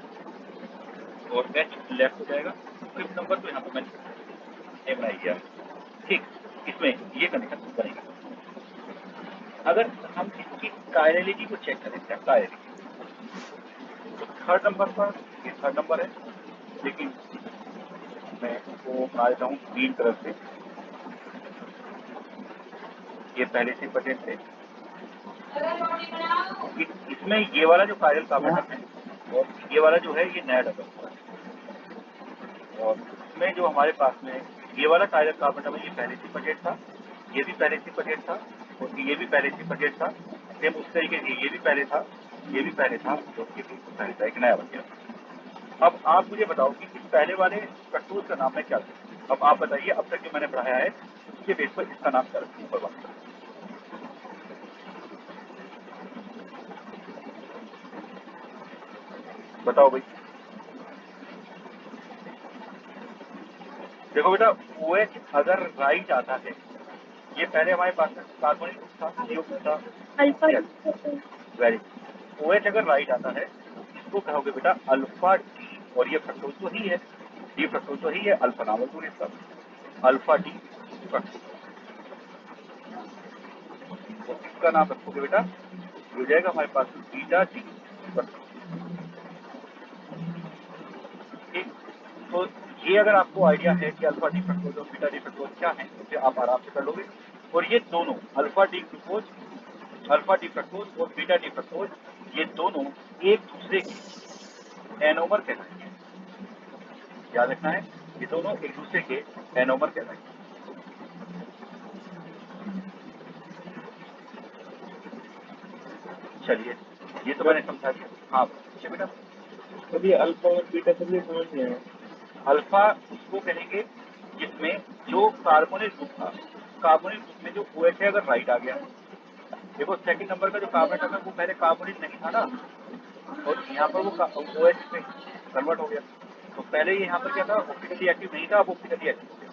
और H लेफ्ट हो जाएगा। फिफ्थ नंबर तो यहाँ पर मैंने बनाई गया। ठीक, इसमें ये कनेक्शन बनेगा। अगर हम इसकी कायरलिटी को चेक करें, कायरलिटी तो थर्ड नंबर पर ये थर्ड नंबर है, लेकिन मैं इसको बना देता हूँ ग्रीन कलर से। ये पहले से प्रेजेंट है। इसमें ये वाला जो कायरल कार्बन एटम है और ये वाला जो है ये नया डबल हुआ है। और इसमें जो हमारे पास में ये वाला कायरल कार्बन एटम है ये पहले से प्रेजेंट था, ये भी पहले से प्रेजेंट था और ये भी पहले से प्रेजेंट था। सेम उस तरीके से ये भी पहले था, ये भी पहले था और ये भी पहले था, एक नया बन गया। अब आप मुझे बताओ कि इस पहले वाले फ्रक्टोज का नाम मैं क्या दूं? अब आप बताइए, अब तक जो मैंने पढ़ाया है उसके बेस पर इसका नाम क्या रखूं? ऊपर वाला बताओ भाई। देखो बेटा, OH अगर राइट आता है, ये पहले हमारे पास कार्बोनिक ग्रुप था, CO ग्रुप था, अल्फा वेरी OH अगर राइट आता है इसको कहोगे बेटा अल्फा डी, और ये फ्रक्टोज तो ही है, डी फ्रक्टोज तो ही है, अल्फा नाम है इसका, अल्फा डी फ्रक्टोज। तो इसका नाम रखोगे बेटा, हो जाएगा हमारे पास बीटा डी फ्रक्टोज। ठीक, तो ये अगर आपको आइडिया है कि अल्फा डी फ्रक्टोज और बीटा डी फ्रक्टोज क्या है तो आप आराम से कर लोगे। और ये दोनों alpha D glucose, alpha D fructose और बीटा डी फ्रक्टोज, ये दोनों एक दूसरे के एनोमर कहलाएंगे। याद रखना है, ये दोनों एक दूसरे के एनोमर कहलाएंगे। चलिए, ये तो मैंने समझा दिया। हाँ अच्छा बेटा, कभी अल्फा और बीटा कभी समझ नहीं आया। अल्फा उसको कहेंगे जिसमें जो कार्बोनिल ग्रुप था, कार्बोनिल ग्रुप में जो OH है अगर राइट आ गया, देखो सेकंड नंबर का जो कार्बन एटम है वो पहले कार्बोनिल नहीं था ना, और यहाँ पर वो OH में कन्वर्ट हो गया। तो पहले ये यहाँ पर क्या था, ऑप्टिकली एक्टिव नहीं था, अब ऑप्टिकली एक्टिव हो गया।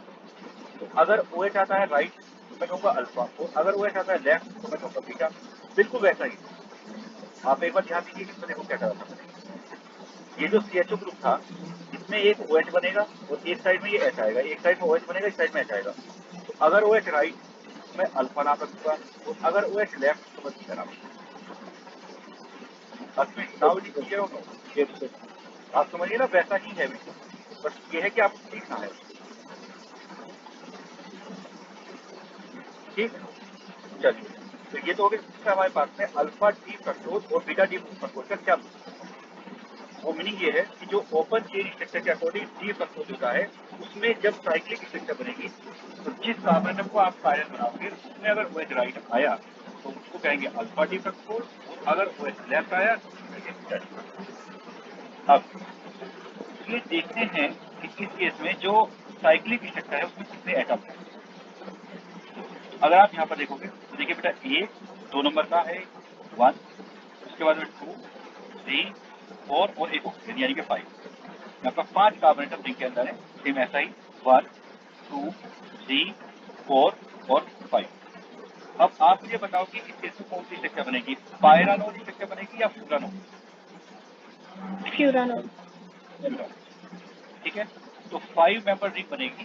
तो अगर OH आता है राइट तो मैं कहूँगा अल्फा, और अगर OH आता है लेफ्ट तो मैं कहूँगा बीटा। बिल्कुल वैसा ही। आप एक बार ध्यान दीजिए कि देखो क्या करा था। ये जो CHO ग्रुप था इसमें एक OH बनेगा और एक साइड में ये H आएगा, एक साइड में OH बनेगा, एक साइड में H आएगा। तो अगर OH राइट तो मैं अल्फा नाम रखूंगा, और अगर OH लेफ्ट तो मैं बीटा नाम रखूंगा। आप समझिए ना, वैसा ही है बिल्कुल, बस ये है कि आपको सीखना है। ठीक, चलिए, तो ये तो हो गया हमारे पास में अल्फा डी फ्रक्टोज और बीटा डी फ्रक्टोज का क्या वो मीनिंग ये है कि जो ओपन चेन स्ट्रक्चर के अकॉर्डिंग डी फ्रक्टोज होता है उसमें जब साइक्लिक स्ट्रक्चर बनेगी तो जिस कार्बन एटम को आप कायरल बनाओगे उसमें अगर OH राइट आया तो उसको कहेंगे अल्फा डी फ्रक्टोज, और अगर OH लेफ्ट आया तो कहेंगे बीटा डी फ्रक्टोज। अब ये देखते हैं कि इस केस में जो साइक्लिक स्ट्रक्चर है उसमें कितने एटम है। अगर आप यहाँ पर देखोगे तो देखिए बेटा, ए 2 नंबर का है 1, उसके बाद में 2, 3, 4 और एक ऑक्सीजन यानी कि 5। आपका 5 कार्बन एटम रिंग के अंदर है। सेम ऐसा ही 1, 2, 3, 4 और 5। अब आप मुझे बताओ कि इस केस में कौन सी स्ट्रक्चर बनेगी, पायरानोल स्ट्रक्चर बनेगी या फ्यूरानोल? फ्यूरानोल। ठीक है, तो 5 मेंबर रिंग बनेगी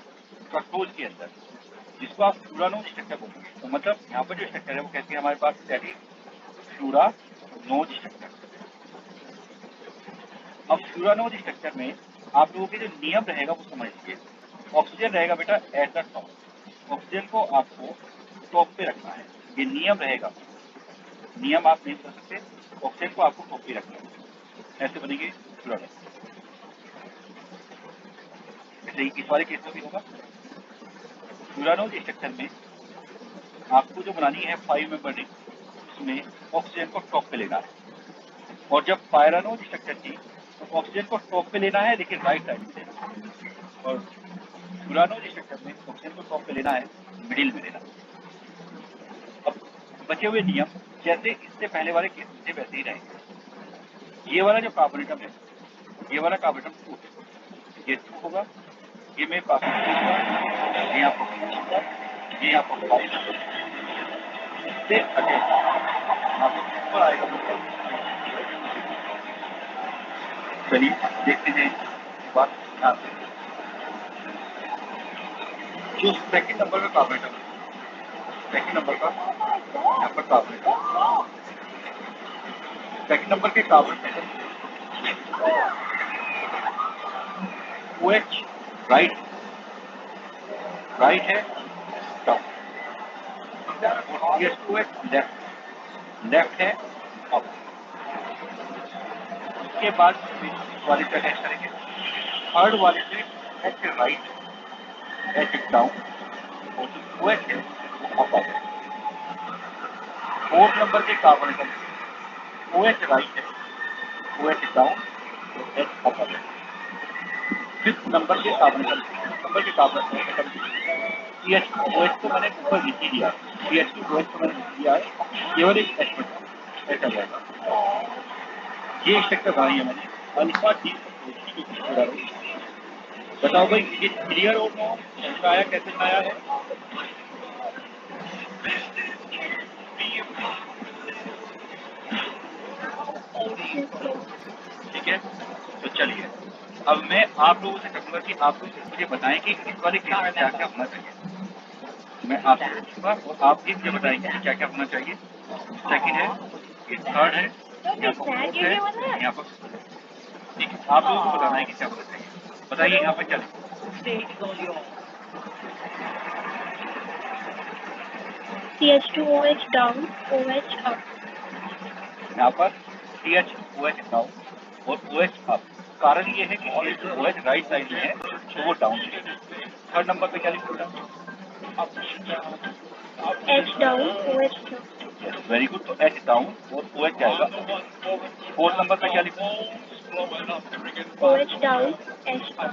फ्रक्टोज के अंदर, जिसको आप फ्यूरानोल स्ट्रक्चर बोलेंगे। तो मतलब यहाँ पर जो स्ट्रक्चर है वो कहते हैं हमारे पास फ्यूरानोल स्ट्रक्चर। अब फ्यूरानोल स्ट्रक्चर में आप लोगों के जो नियम रहेगा वो समझ लीजिए। ऑक्सीजन रहेगा बेटा एट द टॉप, ऑक्सीजन को आपको टॉप पे रखना है, ये नियम रहेगा। नियम आप नहीं कर सकते, ऑक्सीजन को आपको टॉप पे रखना है, ऐसे बनेगी फ्यूरानोल। ऐसे ही इस वाले केस में भी होगा। फ्यूरानोल स्ट्रक्चर में आपको जो बनानी है 5 मेंबर रिंग, उसमें ऑक्सीजन को टॉप पे लेना है। और जब पायरानोल स्ट्रक्चर थी तो ऑक्सीजन को टॉप पे लेना है लेकिन राइट साइड में लेना है, और फ्यूरानोल स्ट्रक्चर में ऑक्सीजन को टॉप पे लेना है, मिडिल में लेना है। अब बचे हुए नियम जैसे इससे पहले वाले केस में वैसे ही रहेंगे। ये वाला जो कार्बन एटम है, ये वाला कार्बन एटम 2 ये 2 होगा, ये मेरे पास 2 होगा, ये आपको 2 होगा, ये यहाँ पर फाइल से अगेन आपको ऊपर आएगा नंबर। चलिए देखते हैं बात ध्यान से। जो सेकंड नंबर का कार्बोरेटर, सेकंड नंबर का यहाँ पर कार्बोरेटर, सेकंड नंबर के कार्बोरेटर OH राइट है डाउन, CH2OH लेफ्ट है अप। उसके बाद इस वाले से अटैच करेंगे, थर्ड वाले से H राइट H डाउन और जो OH है वो अप आ जाएगा। फोर्थ नंबर के कार्बोरेटर OH राइट है OH डाउन और H अप आ जाएगा। फिफ्थ नंबर के कार्बोरेटर CH2OH को मैंने ऊपर लिख ही दिया, CH2OH को मैंने लिख दिया है, केवल एक H बचा ऐसा जाएगा। ये स्ट्रक्चर बनाई है मैंने अल्फा डी जो कुछ पूरा रही। बताओ भाई ये क्लियर और नो बनाया कैसे बनाया है? ठीक है, तो चलिए अब मैं आप लोगों से कहूँगा कि आप लोग मुझे बताएं कि इस वाले केस में क्या क्या होना चाहिए। मैं आपसे पूछूंगा और आप भी मुझे बताएंगे कि क्या क्या होना चाहिए। सेकंड है, ये थर्ड है, यहाँ पर फोर्थ है, यहाँ पर ठीक है। आप लोगों को बताना है कि क्या होना चाहिए। बताइए यहाँ पर क्या लिखा CH2OH down, OH up. यहाँ पर CH2OH डाउन और OH अप। कारण ये है कि OH राइट साइड में है तो वो डाउन है। थर्ड नंबर पे क्या लिखा? H down, OH down. Very good, तो H डाउन और OH जाएगा। फोर्थ नंबर पे क्या लिखा? OH down, H up.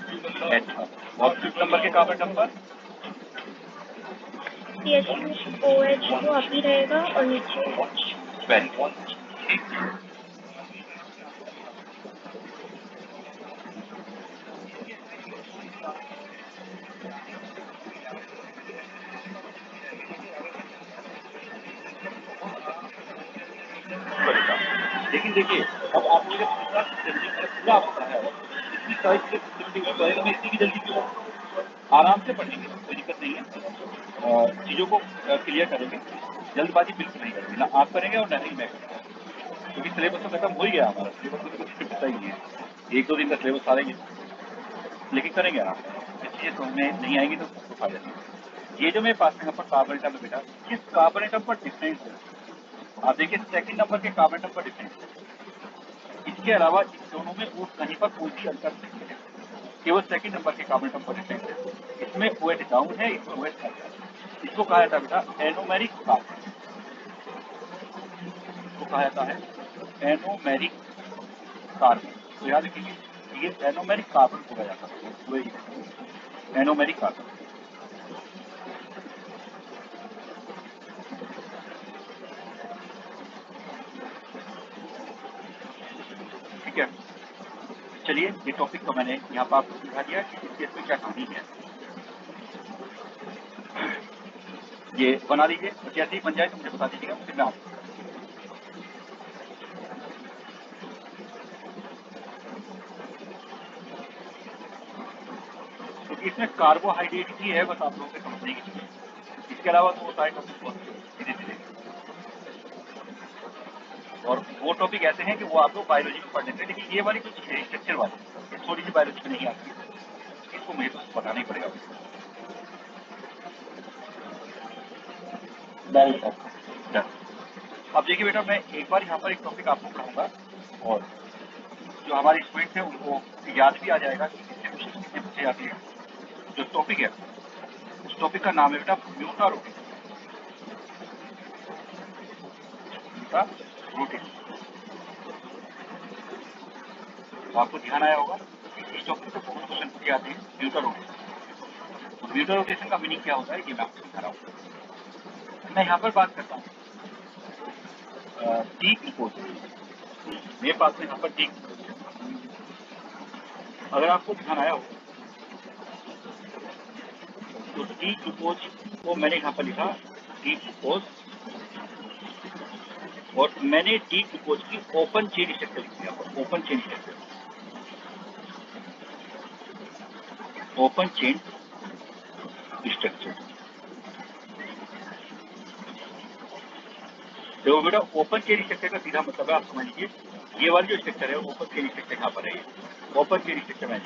H up. और फिफ्थ नंबर के कार्बन नंबर CH2OH तो अप ही रहेगा और नीचे H. वेरी गुड, ठीक। लेकिन देखिए अब आप मुझे पूरा होता है इतनी साइज से मैं इतनी भी जल्दी क्यों? आराम से पढ़ेंगे, कोई दिक्कत नहीं है। चीज़ों को क्लियर करेंगे, जल्दबाजी बिल्कुल नहीं करेंगे, ना आप करेंगे और ना ही मैं करूँगा, क्योंकि सिलेबस तो खत्म हो ही गया हमारा। सिलेबस में तो कुछ बचा ही नहीं है, 1-2 दिन का सिलेबस सारा ही, लेकिन करेंगे आराम से। चीज़ें समझ में नहीं आएंगी तो उठा जाएंगे। ये जो मेरे पास में यहाँ पर कार्बन एटम है बेटा, किस कार्बन एटम पर डिफरेंस है? आप देखिए सेकंड नंबर के कार्बन एटम पर डिफरेंस है। इसके अलावा इन दोनों में वो कहीं पर कोई भी अंतर नहीं है, केवल सेकंड नंबर के कार्बन एटम पर डिफरेंस है। इसमें OH डाउन है, इसमें OH अप है। इसको कहा जाता है बेटा एनोमेरिक कार्बन। इसको कहा जाता है एनोमेरिक कार्बन। तो याद रखिए ये एनोमेरिक कार्बन को कहा जाता है, एनोमेरिक कार्बन। ठीक है, चलिए ये टॉपिक को मैंने यहाँ पर आपको समझा दिया कि इस केस में क्या कहानी है। ये बना लीजिए, तो जैसे ही बन जाए तो मुझे बता दीजिएगा, फिर मैं आपको क्योंकि इसमें कार्बोहाइड्रेट ही है, बस आप लोगों से समझने की चीज़। इसके अलावा तो वो सारे टॉपिक बहुत धीरे धीरे, और वो टॉपिक ऐसे हैं कि वो आप लोग बायोलॉजी में पढ़ लेते हैं, लेकिन ये वाली कुछ स्ट्रक्चर वाली ये थोड़ी सी बायोलॉजी में नहीं आती है, इसको मुझे तो बताना ही पड़ेगा। अब देखिए बेटा, मैं एक बार यहाँ पर एक टॉपिक आपको कहूँगा और जो हमारे स्टूडेंट्स हैं उनको याद भी आ जाएगा कि कितने क्वेश्चन कितने पूछे जाते हैं। जो टॉपिक है उस टॉपिक का नाम है बेटा म्यूटा रोटेशन। म्यूटा रोटेशन आपको ध्यान आया होगा कि इस टॉपिक से बहुत क्वेश्चन पूछे जाते हैं। म्यूटा रोटेशन, म्यूटा रोटेशन का मीनिंग क्या होता है ये मैं आपको समझा रहा हूँ। मैं यहाँ पर बात करता हूँ डी ग्लूकोज। मेरे पास में यहाँ पर डी ग्लूकोज, अगर आपको ध्यान आया हो तो डी ग्लूकोज वो मैंने यहाँ पर लिखा डी ग्लूकोज, और मैंने डी ग्लूकोज की ओपन चेन स्ट्रक्चर लिखी यहाँ पर, open chain structure, open chain structure. देखो बेटा, ओपन चेन स्ट्रक्चर का सीधा मतलब है, आप समझ लीजिए, ये वाली जो स्ट्रक्चर है ओपन चेन स्ट्रक्चर यहाँ पर है, ये ओपन चेन स्ट्रक्चर है।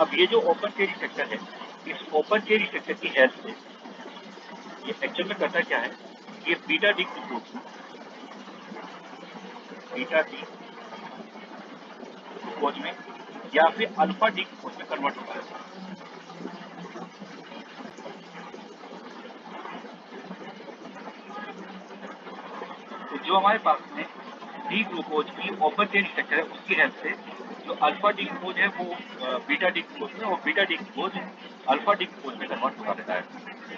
अब ये जो ओपन चेन स्ट्रक्चर है, इस ओपन चेन स्ट्रक्चर की हेल्प से ये एक्चुअल में करता क्या है, ये beta D glucose, beta D glucose में या फिर अल्फा डी ग्लूकोज में कन्वर्ट होता है। तो जो हमारे पास में डी ग्लूकोज की ओपन चेन स्ट्रक्चर है, उसकी हेल्प से जो अल्फा डी ग्लूकोज है वो बीटा डी ग्लूकोज में, और beta D glucose alpha D glucose में कन्वर्ट होता रहता है।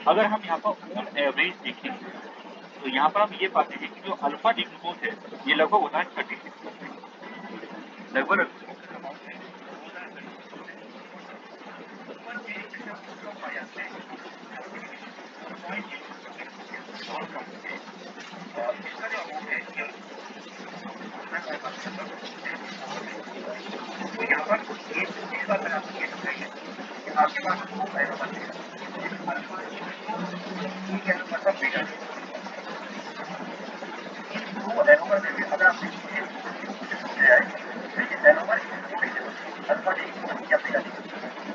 अगर हम यहाँ पर ऑन एवरेज देखें तो यहाँ पर हम ये पाते हैं कि जो अल्फा डी ग्लूकोज है ये लगभग होता है 36%, लगभग इसका जो अमाउंट है तो यहाँ पर इस बात में आप ये समझेंगे कि आपके पास दो एरोमर है, एक अल्फा ठीक है, मतलब बीटा। इन दो एरोमर में से अगर आप देखिए पूछे जाए तो ये एरोमर अल्फा डी या बीटा डी,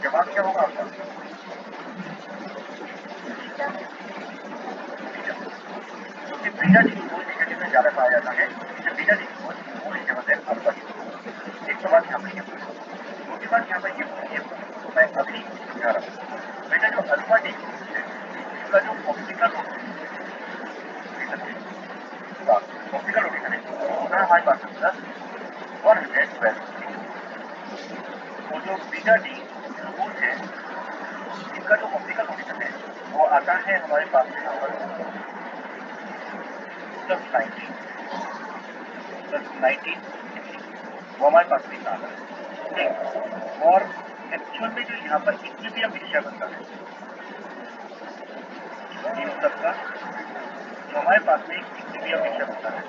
जवाब क्या होगा आपका? बीटा डी में ज्यादा पाया जाता है, जब बीटा डी वो एक जगह है अल्फा डी। एक सवाल यहाँ पर ये दूसरी बात यहाँ पर ये मैं अभी समझा रहा हूँ बेटा, जो अल्फा डी है इसका जो ऑप्टिकल रोटेशन है उसका हमारे पास 112, और जो बीटा डी ग्लूकोज है इसका जो ऑप्टिकल रोटेशन है वो आता है हमारे पास में यहाँ पर +19, वो हमारे पास में आता है, ठीक। और एक्चुअल में जो यहाँ पर इक्विलिब्रियम मिक्सचर बनता है इन सबका, जो हमारे पास में इक्विलिब्रियम मिक्सचर बनता है,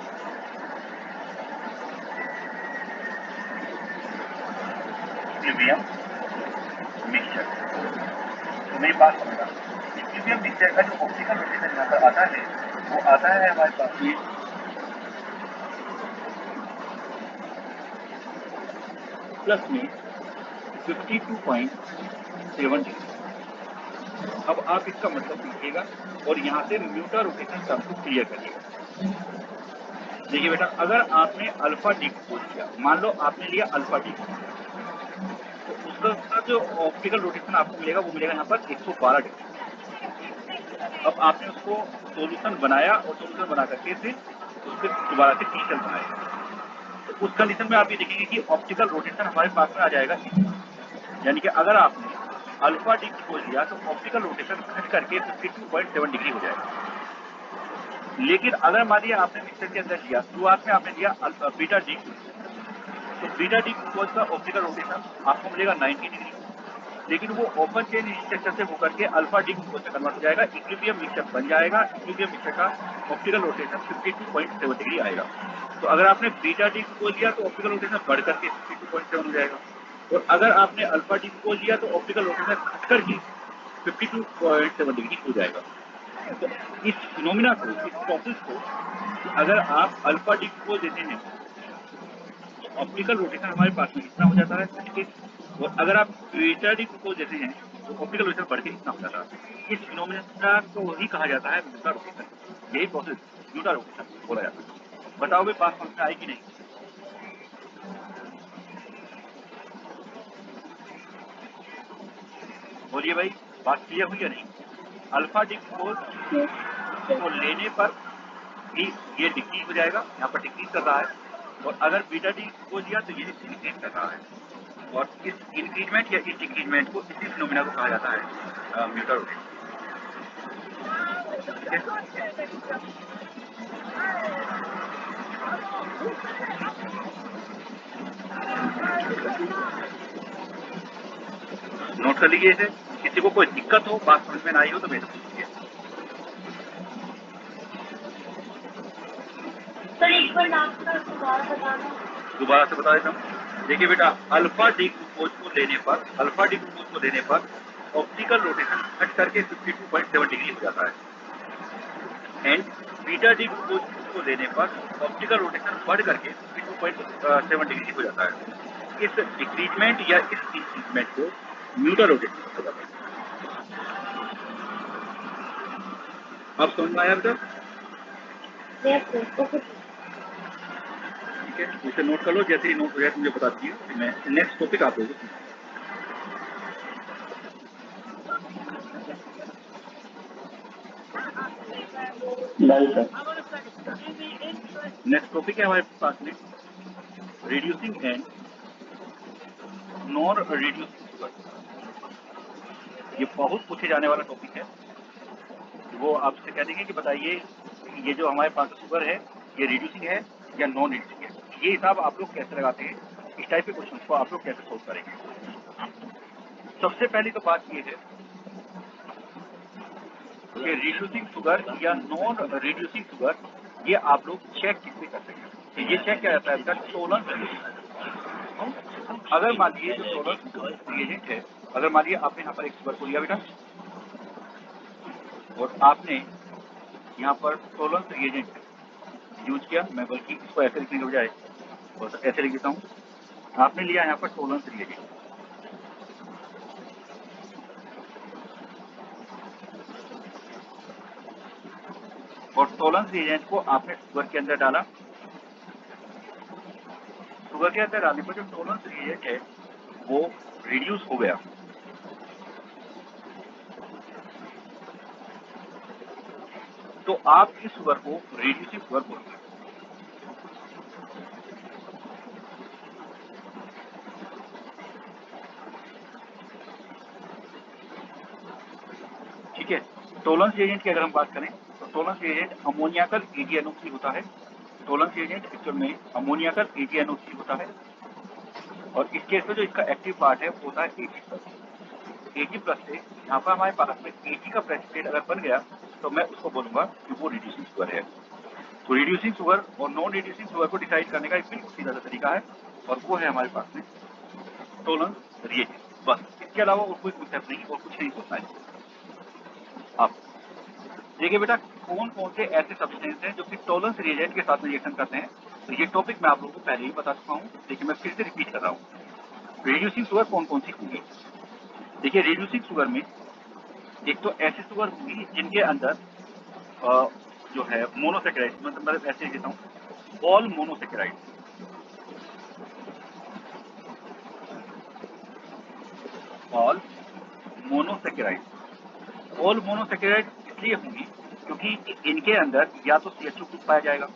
इक्विलिब्रियम मिक्सचर, तो मेरी बात समझना, इक्विलिब्रियम मिक्सचर का जो ऑप्टिकल रोटेशन यहाँ पर आता है वो आता है हमारे पास में प्लस में 52.7 डिग्री। अब आप इसका मतलब लिखिएगा और यहाँ से म्यूटा रोटेशन टर्म को क्लियर करिएगा। देखिए बेटा, अगर आपने अल्फा डी ग्लूकोज लिया, मान लो आपने लिया अल्फा डी, तो उसका जो ऑप्टिकल रोटेशन आपको मिलेगा वो मिलेगा यहाँ पर 112 डिग्री। अब आपने उसको सोल्यूशन बनाया और सोल्यूशन बना करके फिर उसके दोबारा से क्रिस्टल बनाया, तो उस कंडीशन में आप ये देखेंगे कि ऑप्टिकल रोटेशन हमारे पास में आ जाएगा, यानी कि अगर आपने अल्फा डी ग्लूकोज लिया तो ऑप्टिकल रोटेशन घट करके 52.7 डिग्री हो जाएगा। लेकिन अगर मान लिया आपने मिक्सर के अंदर लिया, शुरुआत में आपने लिया बीटा डी, तो बीटा डी ग्लूकोज का ऑप्टिकल रोटेशन आपको मिलेगा 90 डिग्री, लेकिन वो ओपन चेन स्ट्रक्चर से होकर के अल्फा डी ग्लूकोज में कन्वर्ट हो जाएगा, इक्विलिब्रियम मिक्सचर बन जाएगा। इक्विलिब्रियम मिक्सचर का ऑप्टिकल रोटेशन 52.7 डिग्री आएगा। तो अगर आपने बीटा डी ग्लूकोज लिया तो ऑप्टिकल रोटेशन बढ़ करके 52.7 हो जाएगा, और अगर आपने अल्फा डी ग्लूकोज लिया तो ऑप्टिकल रोटेशन घट करके 52.7 डिग्री हो जाएगा। तो इस फिनोमिना को, इस प्रोसेस को, अगर आप अल्फा डी ग्लूकोज देते हैं तो ऑप्टिकल रोटेशन हमारे पास में इतना हो जाता है, और अगर आप बीटा डी ग्लूकोज देते हैं तो ऑप्टिकल रोटेशन बढ़ के इतना हो जाता है। इस फिनोमिना को ही कहा जाता है म्यूटा रोटेशन। यही प्रोसेस म्यूटा रोटेशन बोला जाता है। बताओ भाई, बात समझ में आई कि नहीं? बोलिए भाई, बात क्लियर हुई या नहीं? अल्फा डी ग्लूकोज को लेने पर भी ये डिक्रीज हो जाएगा, यहाँ पर डिक्रीज कर रहा है, और अगर बीटा डी ग्लूकोज लिया तो ये इंक्रीज कर रहा है, और इस इंक्रीजमेंट या इस डिक्रीजमेंट को, इसी फिनोमिना को कहा जाता है म्यूटा रोटेशन। नोट कर लीजिए इसे। किसी को कोई दिक्कत हो, बात समझ में ना आई हो तो मेरे से पूछिए। एक बार नाम का दोबारा बताना। दोबारा से बता देता हूँ। देखिए बेटा, अल्फा डी ग्लूकोज को लेने पर ऑप्टिकल रोटेशन घट करके 52.7 डिग्री हो जाता है एंड बीटा डी ग्लूकोज को लेने पर ऑप्टिकल रोटेशन बढ़ करके 52.7 डिग्री हो जाता है। इस डिक्रीजमेंट या इस इंक्रीजमेंट को म्यूटल रोटेशन कहा जाता है। अब समझ में आया बेटा? Yes sir, okay. ठीक है, इसे नोट कर लो, जैसे ही नोट हो जाए मुझे बता दीजिए। मैं नेक्स्ट टॉपिक आप लोगों को नेक्स्ट टॉपिक है हमारे पास में reducing and non reducing sugar. ये बहुत पूछे जाने वाला टॉपिक है। वो आपसे कह देंगे कि बताइए ये जो हमारे पास शुगर है ये रिड्यूसिंग है या नॉन रिड्यूसिंग है। ये हिसाब आप लोग कैसे लगाते हैं, इस टाइप के क्वेश्चन को आप लोग कैसे सोल्व करेंगे। सबसे पहली तो बात ये है कि रिड्यूसिंग शुगर या नॉन रिड्यूसिंग शुगर ये आप लोग चेक किससे करते हैं। ये चेक क्या रहता है इसका टोलरेंस रिएजेंट। अगर मान लीजिए जो टोलरेंस रिएजेंट है, अगर मान लीजिए आपने यहाँ पर एक शुगर को लिया बेटा और आपने यहाँ पर टोलरेंस रिएजेंट यूज किया, मैं बल्कि इसको ऐसे लिखने के बजाय और ऐसे लिख देता हूँ। आपने लिया यहाँ पर टोलरेंस रिएजेंट और टोलरेंस रिएजेंट को आपने शुगर के अंदर डाला। शुगर के अंदर डालने पर जो टोलरेंस रिएजेंट है वो रिड्यूस हो गया। तो आप इस शुगर को रिड्यूसिंग शुगर बोलेंगे। ठीक है, टोलरेंस रिएजेंट की अगर हम बात करें तो टोलरेंस रिएजेंट अमोनियाकल AgNO3 होता है। टोलरेंस रिएजेंट एक्चुअल में अमोनियाकल AgNO3 होता है और इस केस में जो इसका एक्टिव पार्ट है वो होता है Ag+ से यहाँ पर हमारे पास में Ag का प्रेसिपिटेट अगर बन गया तो मैं उसको बोलूंगा कि वो रिड्यूसिंग शुगर है। तो रिड्यूसिंग शुगर और नॉन रिड्यूसिंग शुगर को डिसाइड करने का एक बिल्कुल सीधा सा तरीका है और वो है हमारे पास में टोलरेंस रिएजेंट। बस इसके अलावा और कोई कॉन्सेप्ट नहीं और कुछ नहीं सोचना है। आप देखिए बेटा, कौन कौन से ऐसे सब्सटेंस हैं जो कि टोलरेंस रिएजेंट के साथ में रिएक्शन करते हैं। तो ये टॉपिक मैं आप लोगों को पहले ही बता चुका हूँ, लेकिन मैं फिर से रिपीट कर रहा हूँ। रिड्यूसिंग शुगर कौन कौन सी होंगी। देखिए, रिड्यूसिंग शुगर में एक तो ऐसी शुगर होंगी जिनके अंदर जो है मोनोसेकेराइड, मतलब ऐसे लिखता हूँ all monosaccharide, all monosaccharide. All monosaccharide इसलिए होंगी क्योंकि इनके अंदर या तो CH2 ग्रुप पाया जाएगा